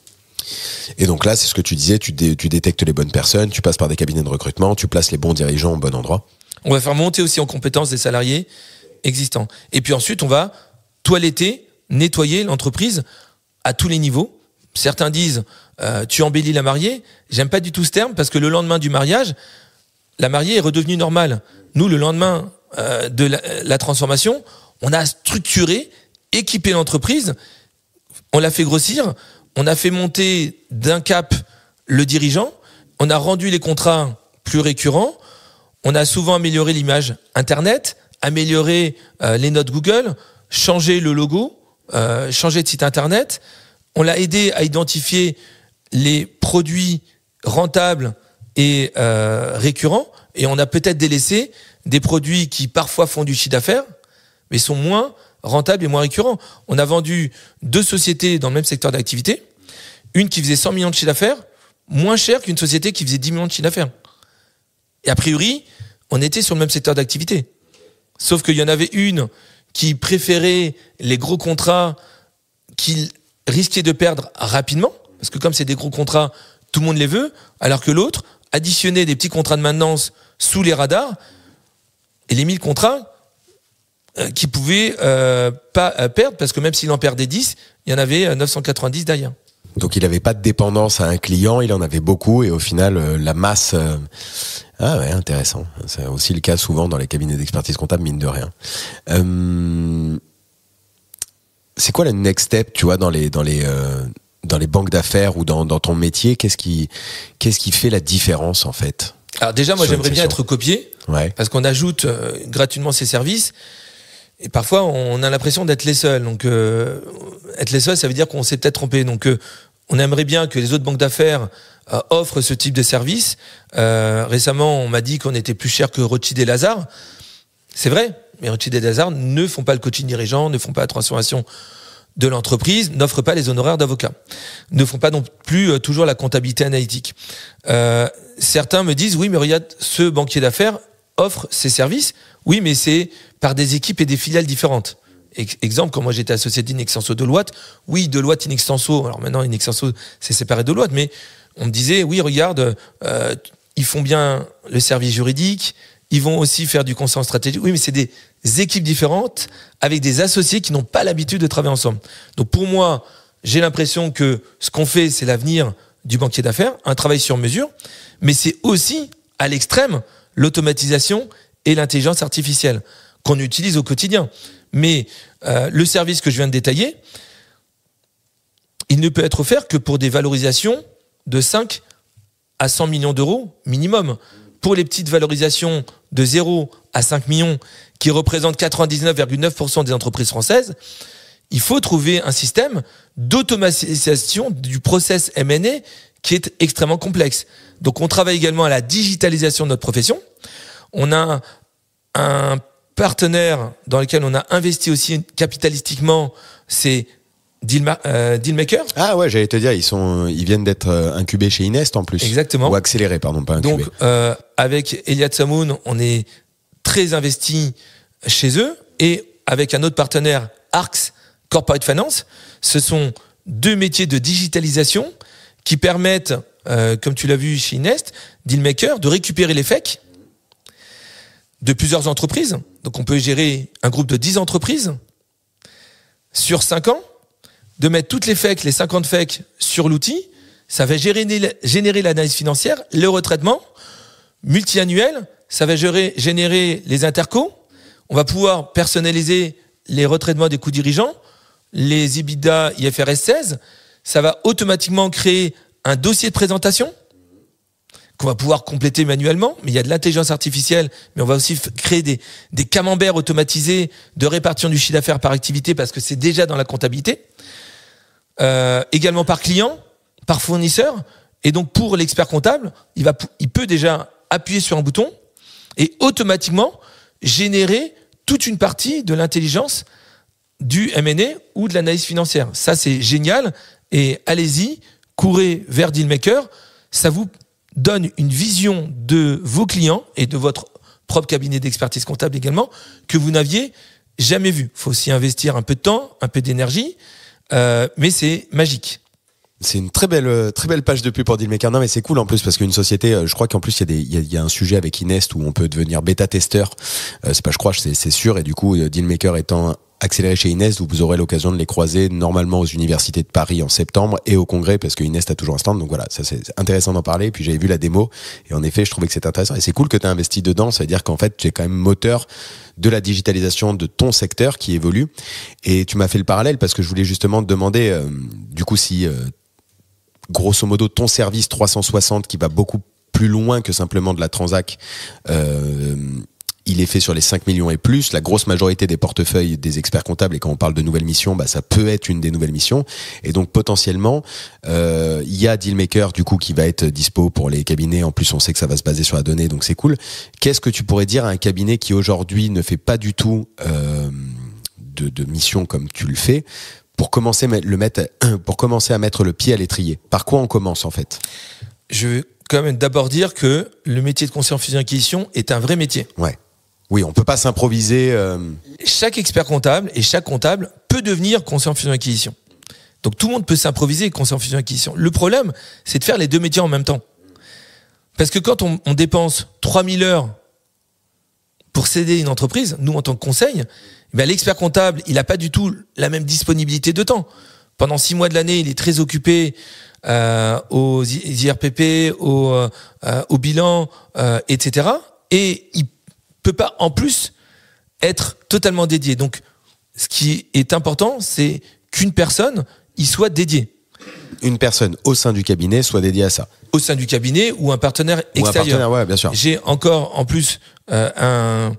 Et donc là, c'est ce que tu disais, tu détectes les bonnes personnes, tu passes par des cabinets de recrutement, tu places les bons dirigeants au bon endroit. On va faire monter aussi en compétences des salariés existants. Et puis ensuite, on va toiletter, nettoyer l'entreprise à tous les niveaux. Certains disent tu embellis la mariée. J'aime pas du tout ce terme parce que le lendemain du mariage, la mariée est redevenue normale. Nous, le lendemain de la transformation, on a structuré, équipé l'entreprise, on l'a fait grossir, on a fait monter d'un cap le dirigeant, on a rendu les contrats plus récurrents, on a souvent amélioré l'image Internet, amélioré les notes Google, changer le logo, changer de site internet. On l'a aidé à identifier les produits rentables et récurrents. Et on a peut-être délaissé des produits qui parfois font du chiffre d'affaires, mais sont moins rentables et moins récurrents. On a vendu 2 sociétés dans le même secteur d'activité. Une qui faisait 100 millions de chiffre d'affaires, moins cher qu'une société qui faisait 10 millions de chiffre d'affaires. Et a priori, on était sur le même secteur d'activité. Sauf qu'il y en avait une qui préférait les gros contrats qu'il risquait de perdre rapidement, parce que comme c'est des gros contrats, tout le monde les veut, alors que l'autre additionnait des petits contrats de maintenance sous les radars, et les 1000 contrats qui pouvait pas perdre, parce que même s'il en perdait 10, il y en avait 990 derrière. Donc il n'avait pas de dépendance à un client, il en avait beaucoup et au final la masse... Ah ouais, intéressant. C'est aussi le cas souvent dans les cabinets d'expertise comptable, mine de rien. C'est quoi le next step, tu vois, dans les banques d'affaires ou dans ton métier? Qu'est-ce qui fait la différence en fait? Alors déjà, moi j'aimerais bien être copié, parce qu'on ajoute gratuitement ces services. Et parfois, on a l'impression d'être les seuls. Donc, être les seuls, ça veut dire qu'on s'est peut-être trompé. Donc, on aimerait bien que les autres banques d'affaires offrent ce type de service. Récemment, on m'a dit qu'on était plus cher que Rothschild et Lazare. C'est vrai, mais Rothschild et Lazare ne font pas le coaching dirigeant, ne font pas la transformation de l'entreprise, n'offrent pas les honoraires d'avocat, ne font pas non plus toujours la comptabilité analytique. Certains me disent, oui, mais regarde, ce banquier d'affaires offre ces services. Oui, mais c'est par des équipes et des filiales différentes. Exemple, quand moi j'étais associé d'Inextenso Deloitte, oui, Deloitte, Inextenso, alors maintenant Inextenso s'est séparé de Deloitte, mais on me disait, oui, regarde, ils font bien le service juridique, ils vont aussi faire du conseil en stratégie. Oui, mais c'est des équipes différentes avec des associés qui n'ont pas l'habitude de travailler ensemble. Donc pour moi, j'ai l'impression que ce qu'on fait, c'est l'avenir du banquier d'affaires, un travail sur mesure, mais c'est aussi, à l'extrême, l'automatisation et l'intelligence artificielle qu'on utilise au quotidien. Mais le service que je viens de détailler, il ne peut être offert que pour des valorisations de 5 à 100 millions d'euros minimum. Pour les petites valorisations de 0 à 5 millions, qui représentent 99,9% des entreprises françaises, il faut trouver un système d'automatisation du process M&A qui est extrêmement complexe. Donc on travaille également à la digitalisation de notre profession. On a un partenaire dans lequel on a investi aussi capitalistiquement, c'est Dealmaker. Ah ouais, j'allais te dire, ils viennent d'être incubés chez Inest en plus. Exactement. Ou accélérés, pardon, pas incubés. Donc avec Eliade Samoun, on est très investi chez eux, et avec un autre partenaire, Arx Corporate Finance, ce sont deux métiers de digitalisation qui permettent, comme tu l'as vu chez Inest, Dealmaker, de récupérer les FEC de plusieurs entreprises. Donc on peut gérer un groupe de 10 entreprises sur 5 ans, de mettre toutes les FEC, les 50 FEC sur l'outil. Ça va générer l'analyse financière, le retraitement multi-annuel, ça va générer les intercos. On va pouvoir personnaliser les retraitements des coûts dirigeants, les EBITDA IFRS 16. Ça va automatiquement créer un dossier de présentation qu'on va pouvoir compléter manuellement, mais il y a de l'intelligence artificielle, mais on va aussi créer des camemberts automatisés de répartition du chiffre d'affaires par activité, parce que c'est déjà dans la comptabilité. Également par client, par fournisseur, et donc pour l'expert comptable, il peut déjà appuyer sur un bouton et automatiquement générer toute une partie de l'intelligence du M&A ou de l'analyse financière. Ça, c'est génial, et allez-y, courez vers Dealmaker, ça vous donne une vision de vos clients et de votre propre cabinet d'expertise comptable également, que vous n'aviez jamais vu. Il faut aussi investir un peu de temps, un peu d'énergie, mais c'est magique. C'est une très belle page de pub pour Dealmaker. Non, mais c'est cool en plus, parce qu'une société, je crois qu'en plus il y a un sujet avec Inest où on peut devenir bêta-testeur. C'est sûr, et du coup Dealmaker étant accéléré chez Inest, vous aurez l'occasion de les croiser normalement aux universités de Paris en septembre et au congrès, parce que Inest a toujours un stand. Donc voilà, ça c'est intéressant d'en parler. Et puis j'avais vu la démo et en effet je trouvais que c'était intéressant, et c'est cool que tu as investi dedans. Ça veut dire qu'en fait tu es quand même moteur de la digitalisation de ton secteur qui évolue. Et tu m'as fait le parallèle parce que je voulais justement te demander du coup si grosso modo ton service 360 qui va beaucoup plus loin que simplement de la transac, il est fait sur les 5 millions et plus. La grosse majorité des portefeuilles des experts comptables, et quand on parle de nouvelles missions, ça peut être une des nouvelles missions. Et donc potentiellement, il y a Dealmaker du coup qui va être dispo pour les cabinets. En plus, on sait que ça va se baser sur la donnée, donc c'est cool. Qu'est-ce que tu pourrais dire à un cabinet qui aujourd'hui ne fait pas du tout de mission comme tu le fais, pour commencer à mettre le pied à l'étrier? Par quoi on commence en fait? Je veux quand même d'abord dire que le métier de conseiller en fusion-acquisition est un vrai métier. Ouais. Oui, on peut pas s'improviser. Chaque expert comptable et chaque comptable peut devenir conseiller en fusion-acquisition. Donc tout le monde peut s'improviser conseiller en fusion-acquisition. Le problème, c'est de faire les deux métiers en même temps. Parce que quand on dépense 3000 heures pour céder une entreprise, nous en tant que conseil, l'expert comptable, il n'a pas du tout la même disponibilité de temps. Pendant 6 mois de l'année, il est très occupé aux IRPP, au bilan, etc. Et il peut pas en plus être totalement dédié. Donc, ce qui est important, c'est qu'une personne y soit dédiée. Une personne au sein du cabinet soit dédiée à ça. Au sein du cabinet ou un partenaire extérieur. Ou un partenaire, ouais, bien sûr. J'ai encore en plus un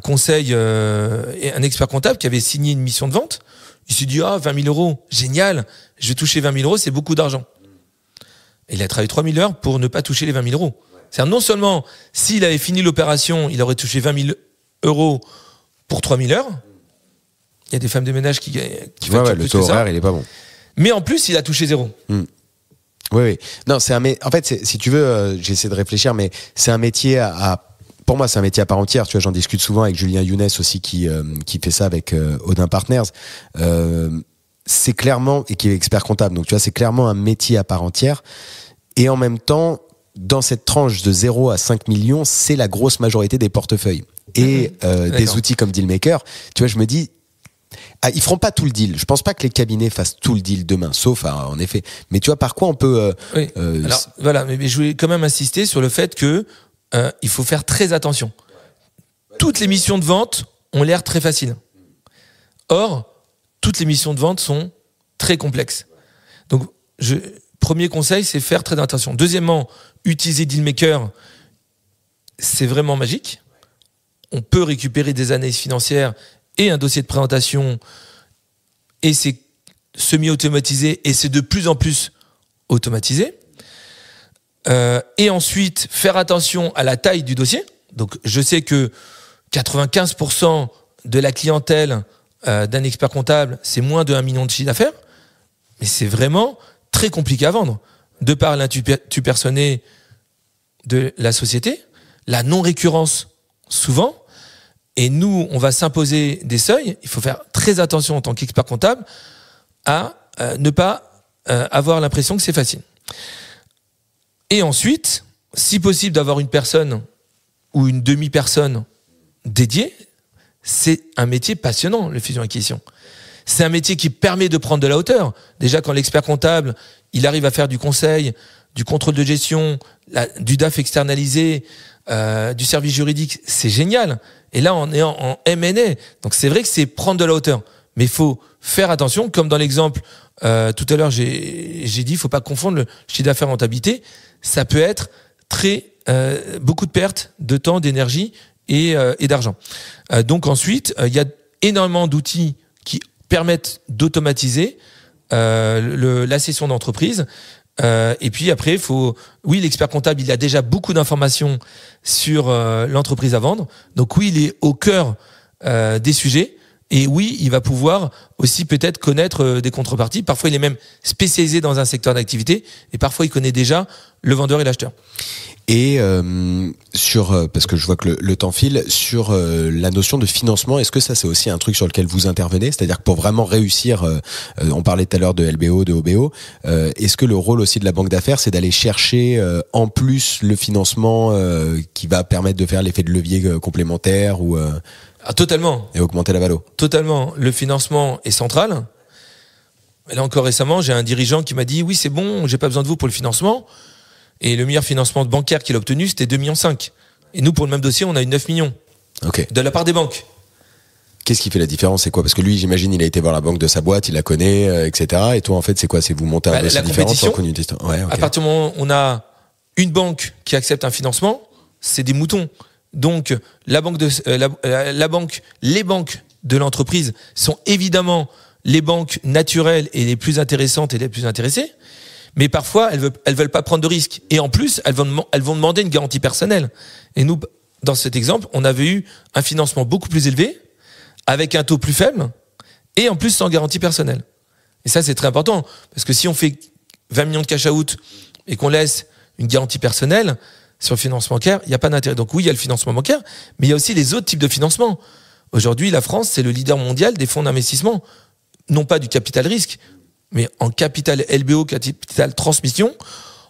conseil et un expert comptable qui avait signé une mission de vente. Il s'est dit 20 000 euros, génial, je vais toucher 20 000 euros, c'est beaucoup d'argent. Et il a travaillé 3 000 heures pour ne pas toucher les 20 000 euros. C'est-à-dire non seulement s'il avait fini l'opération, il aurait touché 20 000 euros pour 3 000 heures. Il y a des femmes de ménage qui facturent plus que ça. Le taux horaire, il est pas bon. Mais en plus, il a touché 0. Oui. Non, en fait, si tu veux, j'essaie de réfléchir, mais c'est un métier pour moi, c'est un métier à part entière. Tu vois, j'en discute souvent avec Julien Younes aussi, qui fait ça avec Odin Partners. C'est clairement, et qui est expert comptable. Donc, tu vois, c'est clairement un métier à part entière. Et en même temps, dans cette tranche de 0 à 5 millions, c'est la grosse majorité des portefeuilles. Et des outils comme Dealmaker, tu vois, je me dis, ils feront pas tout le deal. Je pense pas que les cabinets fassent tout le deal demain, sauf en effet. Mais tu vois, par quoi on peut... Alors, voilà, mais je voulais quand même insister sur le fait que il faut faire très attention. Toutes les missions de vente ont l'air très faciles. Or, toutes les missions de vente sont très complexes. Donc, premier conseil, c'est faire très attention. Deuxièmement, utiliser Dealmaker, c'est vraiment magique. On peut récupérer des analyses financières et un dossier de présentation, et c'est semi-automatisé, et c'est de plus en plus automatisé. Et ensuite, faire attention à la taille du dossier. Donc, je sais que 95% de la clientèle d'un expert comptable, c'est moins de 1 million de chiffre d'affaires, mais c'est vraiment très compliqué à vendre, de par l'intupersonné de la société, la non-récurrence souvent, et nous, on va s'imposer des seuils. Il faut faire très attention en tant qu'expert comptable à ne pas avoir l'impression que c'est facile. Et ensuite, si possible d'avoir une personne ou une demi-personne dédiée, c'est un métier passionnant, le fusion-acquisition. C'est un métier qui permet de prendre de la hauteur. Déjà, quand l'expert comptable, il arrive à faire du conseil, du contrôle de gestion, du DAF externalisé, du service juridique, c'est génial. Et là, on est en M&A. Donc, c'est vrai que c'est prendre de la hauteur. Mais il faut faire attention, comme dans l'exemple, tout à l'heure, j'ai dit, il ne faut pas confondre le chiffre d'affaires rentabilité. Ça peut être beaucoup de pertes de temps, d'énergie et d'argent. Donc ensuite, il y a énormément d'outils qui permettent d'automatiser la cession d'entreprise. Et puis après, l'expert comptable, il a déjà beaucoup d'informations sur l'entreprise à vendre. Donc oui, il est au cœur des sujets. Et oui, il va pouvoir aussi peut-être connaître des contreparties. Parfois, il est même spécialisé dans un secteur d'activité. Et parfois, il connaît déjà le vendeur et l'acheteur. Et parce que je vois que le temps file, sur la notion de financement, est-ce que ça c'est aussi un truc sur lequel vous intervenez? C'est-à-dire que pour vraiment réussir, on parlait tout à l'heure de LBO, de OBO, est-ce que le rôle aussi de la banque d'affaires, c'est d'aller chercher en plus le financement qui va permettre de faire l'effet de levier complémentaire ou totalement. Et augmenter la valo? Totalement. Le financement est central. Et là encore récemment, j'ai un dirigeant qui m'a dit « Oui, c'est bon, j'ai pas besoin de vous pour le financement ». Et le meilleur financement bancaire qu'il a obtenu, c'était 2,5 millions. Et nous, pour le même dossier, on a eu 9 millions. Okay. De la part des banques. Qu'est-ce qui fait la différence? C'est quoi? Parce que lui, j'imagine, il a été voir la banque de sa boîte, il la connaît, etc. Et toi, en fait, c'est quoi? C'est vous montez un dossier différent sans qu'on utilise. Ouais, okay. À partir du moment où on a une banque qui accepte un financement, c'est des moutons. Donc, les banques de l'entreprise sont évidemment les banques naturelles et les plus intéressantes et les plus intéressées. Mais parfois, elles veulent pas prendre de risques. Et en plus, elles vont demander une garantie personnelle. Et nous, dans cet exemple, on avait eu un financement beaucoup plus élevé, avec un taux plus faible, et en plus sans garantie personnelle. Et ça, c'est très important. Parce que si on fait 20 millions de cash out et qu'on laisse une garantie personnelle sur le financement bancaire, il n'y a pas d'intérêt. Donc oui, il y a le financement bancaire, mais il y a aussi les autres types de financement. Aujourd'hui, la France, c'est le leader mondial des fonds d'investissement. Non pas du capital risque, mais en capital LBO, capital transmission,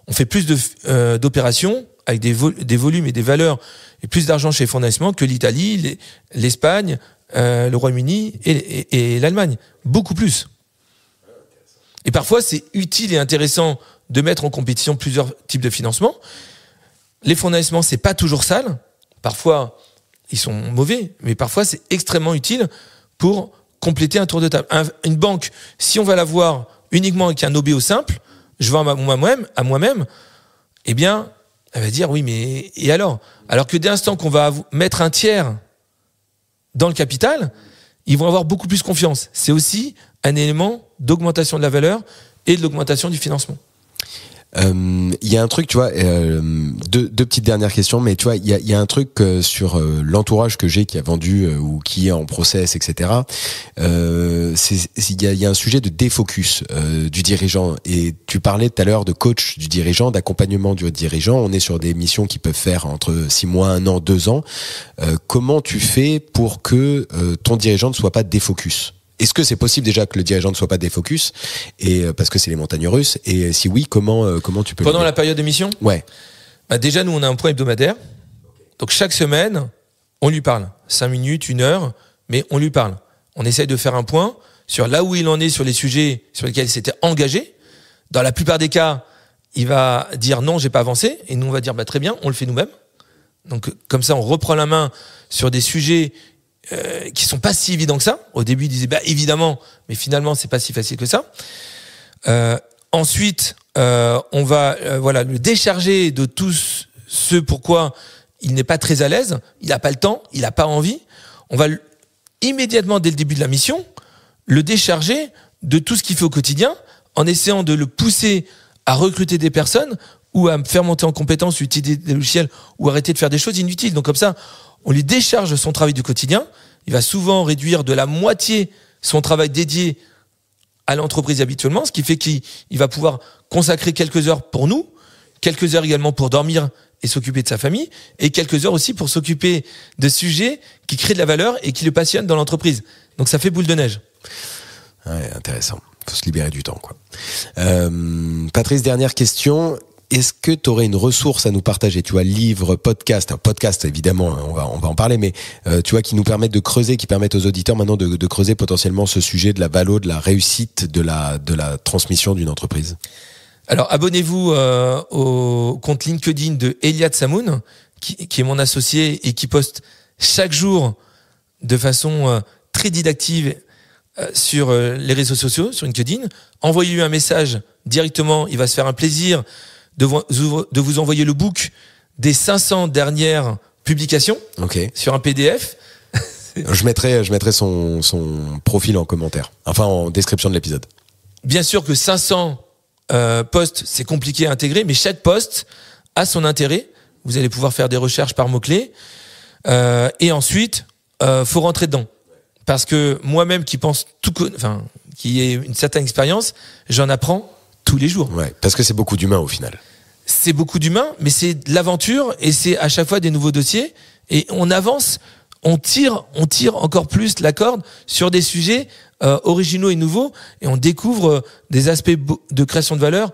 on fait plus d'opérations avec des volumes et des valeurs et plus d'argent chez les fonds d'investissement que l'Italie, l'Espagne, le Royaume-Uni et l'Allemagne. Beaucoup plus. Et parfois, c'est utile et intéressant de mettre en compétition plusieurs types de financement. Les fonds d'investissement, c'est pas toujours sale. Parfois, ils sont mauvais, mais parfois, c'est extrêmement utile pour compléter un tour de table. Une banque, si on va la voir uniquement avec un OBO simple, je vends à moi-même, eh bien, elle va dire oui, mais et alors que dès l'instant qu'on va mettre un tiers dans le capital, ils vont avoir beaucoup plus confiance. C'est aussi un élément d'augmentation de la valeur et de l'augmentation du financement. Il y a un truc, tu vois, deux petites dernières questions, mais tu vois, il y a un truc sur l'entourage que j'ai qui a vendu ou qui est en process, etc. Il y a un sujet de défocus du dirigeant. Et tu parlais tout à l'heure de coach du dirigeant, d'accompagnement du dirigeant. On est sur des missions qui peuvent faire entre 6 mois, 1 an, 2 ans. Comment tu fais pour que ton dirigeant ne soit pas défocus ? Est-ce que c'est possible déjà que le dirigeant ne soit pas défocus, et parce que c'est les montagnes russes, et si oui, comment tu peux pendant la période de mission ? Ouais. Déjà, nous, on a un point hebdomadaire. Donc, chaque semaine, on lui parle. 5 minutes, 1 heure, mais on lui parle. On essaye de faire un point sur là où il en est sur les sujets sur lesquels il s'était engagé. Dans la plupart des cas, il va dire non, j'ai pas avancé, et nous, on va dire très bien, on le fait nous-mêmes. Donc, comme ça, on reprend la main sur des sujets qui sont pas si évidents que ça. Au début, il disait évidemment, mais finalement, c'est pas si facile que ça. Ensuite, on va le décharger de tout ce pourquoi il n'est pas très à l'aise, il n'a pas le temps, il n'a pas envie. On va immédiatement, dès le début de la mission, le décharger de tout ce qu'il fait au quotidien, en essayant de le pousser à recruter des personnes ou à faire monter en compétence, utiliser des logiciels ou arrêter de faire des choses inutiles. Donc comme ça, on lui décharge son travail du quotidien. Il va souvent réduire de la moitié son travail dédié à l'entreprise habituellement, ce qui fait qu'il va pouvoir consacrer quelques heures pour nous, quelques heures également pour dormir et s'occuper de sa famille, et quelques heures aussi pour s'occuper de sujets qui créent de la valeur et qui le passionnent dans l'entreprise. Donc ça fait boule de neige. Ouais, intéressant. Faut se libérer du temps, quoi. Patrice, dernière question. Est-ce que tu aurais une ressource à nous partager, tu vois, livre, podcast évidemment, on va en parler, mais tu vois, qui nous permettent de creuser, qui permettent aux auditeurs maintenant de creuser potentiellement ce sujet de la valo, de la réussite, de la transmission d'une entreprise. Alors abonnez-vous au compte LinkedIn de Eliade Samoun, qui est mon associé et qui poste chaque jour de façon très didactique sur les réseaux sociaux, sur LinkedIn. Envoyez-lui un message directement, il va se faire un plaisir de vous envoyer le book des 500 dernières publications sur un PDF. Je mettrai son profil en commentaire, enfin en description de l'épisode. Bien sûr que 500 posts, c'est compliqué à intégrer, mais chaque post a son intérêt. Vous allez pouvoir faire des recherches par mots-clés. Et ensuite, faut rentrer dedans. Parce que moi-même qui ai une certaine expérience, j'en apprends tous les jours. Ouais, parce que c'est beaucoup d'humains au final. C'est beaucoup d'humains, mais c'est de l'aventure et c'est à chaque fois des nouveaux dossiers. Et on avance, on tire encore plus la corde sur des sujets originaux et nouveaux, et on découvre des aspects de création de valeur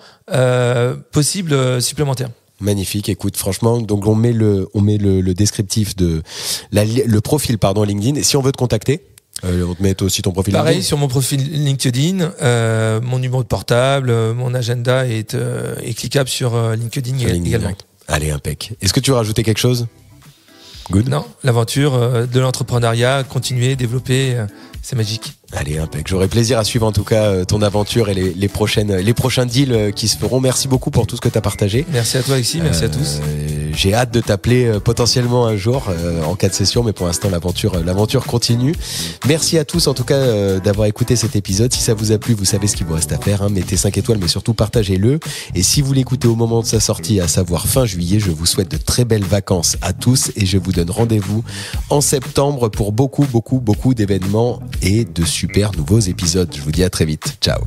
possibles supplémentaires. Magnifique, écoute, franchement, donc on met le descriptif de le profil LinkedIn. Et si on veut te contacter, on te met aussi ton profil pareil, LinkedIn. sur mon profil LinkedIn, mon numéro de portable, mon agenda est cliquable sur LinkedIn également. Direct. Allez, impec. Est-ce que tu veux rajouter quelque chose ? Good ? Non, l'aventure de l'entrepreneuriat, continuer, développer, c'est magique. Allez, impec. J'aurai plaisir à suivre en tout cas ton aventure et les prochains deals qui se feront. Merci beaucoup pour tout ce que tu as partagé. Merci à toi Alexis, merci à tous. J'ai hâte de t'appeler potentiellement un jour en cas de session, mais pour l'instant l'aventure continue. Merci à tous en tout cas d'avoir écouté cet épisode. Si ça vous a plu, vous savez ce qu'il vous reste à faire, hein. Mettez 5 étoiles, mais surtout partagez-le. Et si vous l'écoutez au moment de sa sortie, à savoir fin juillet, je vous souhaite de très belles vacances à tous et je vous donne rendez-vous en septembre pour beaucoup d'événements et de super nouveaux épisodes. Je vous dis à très vite. Ciao.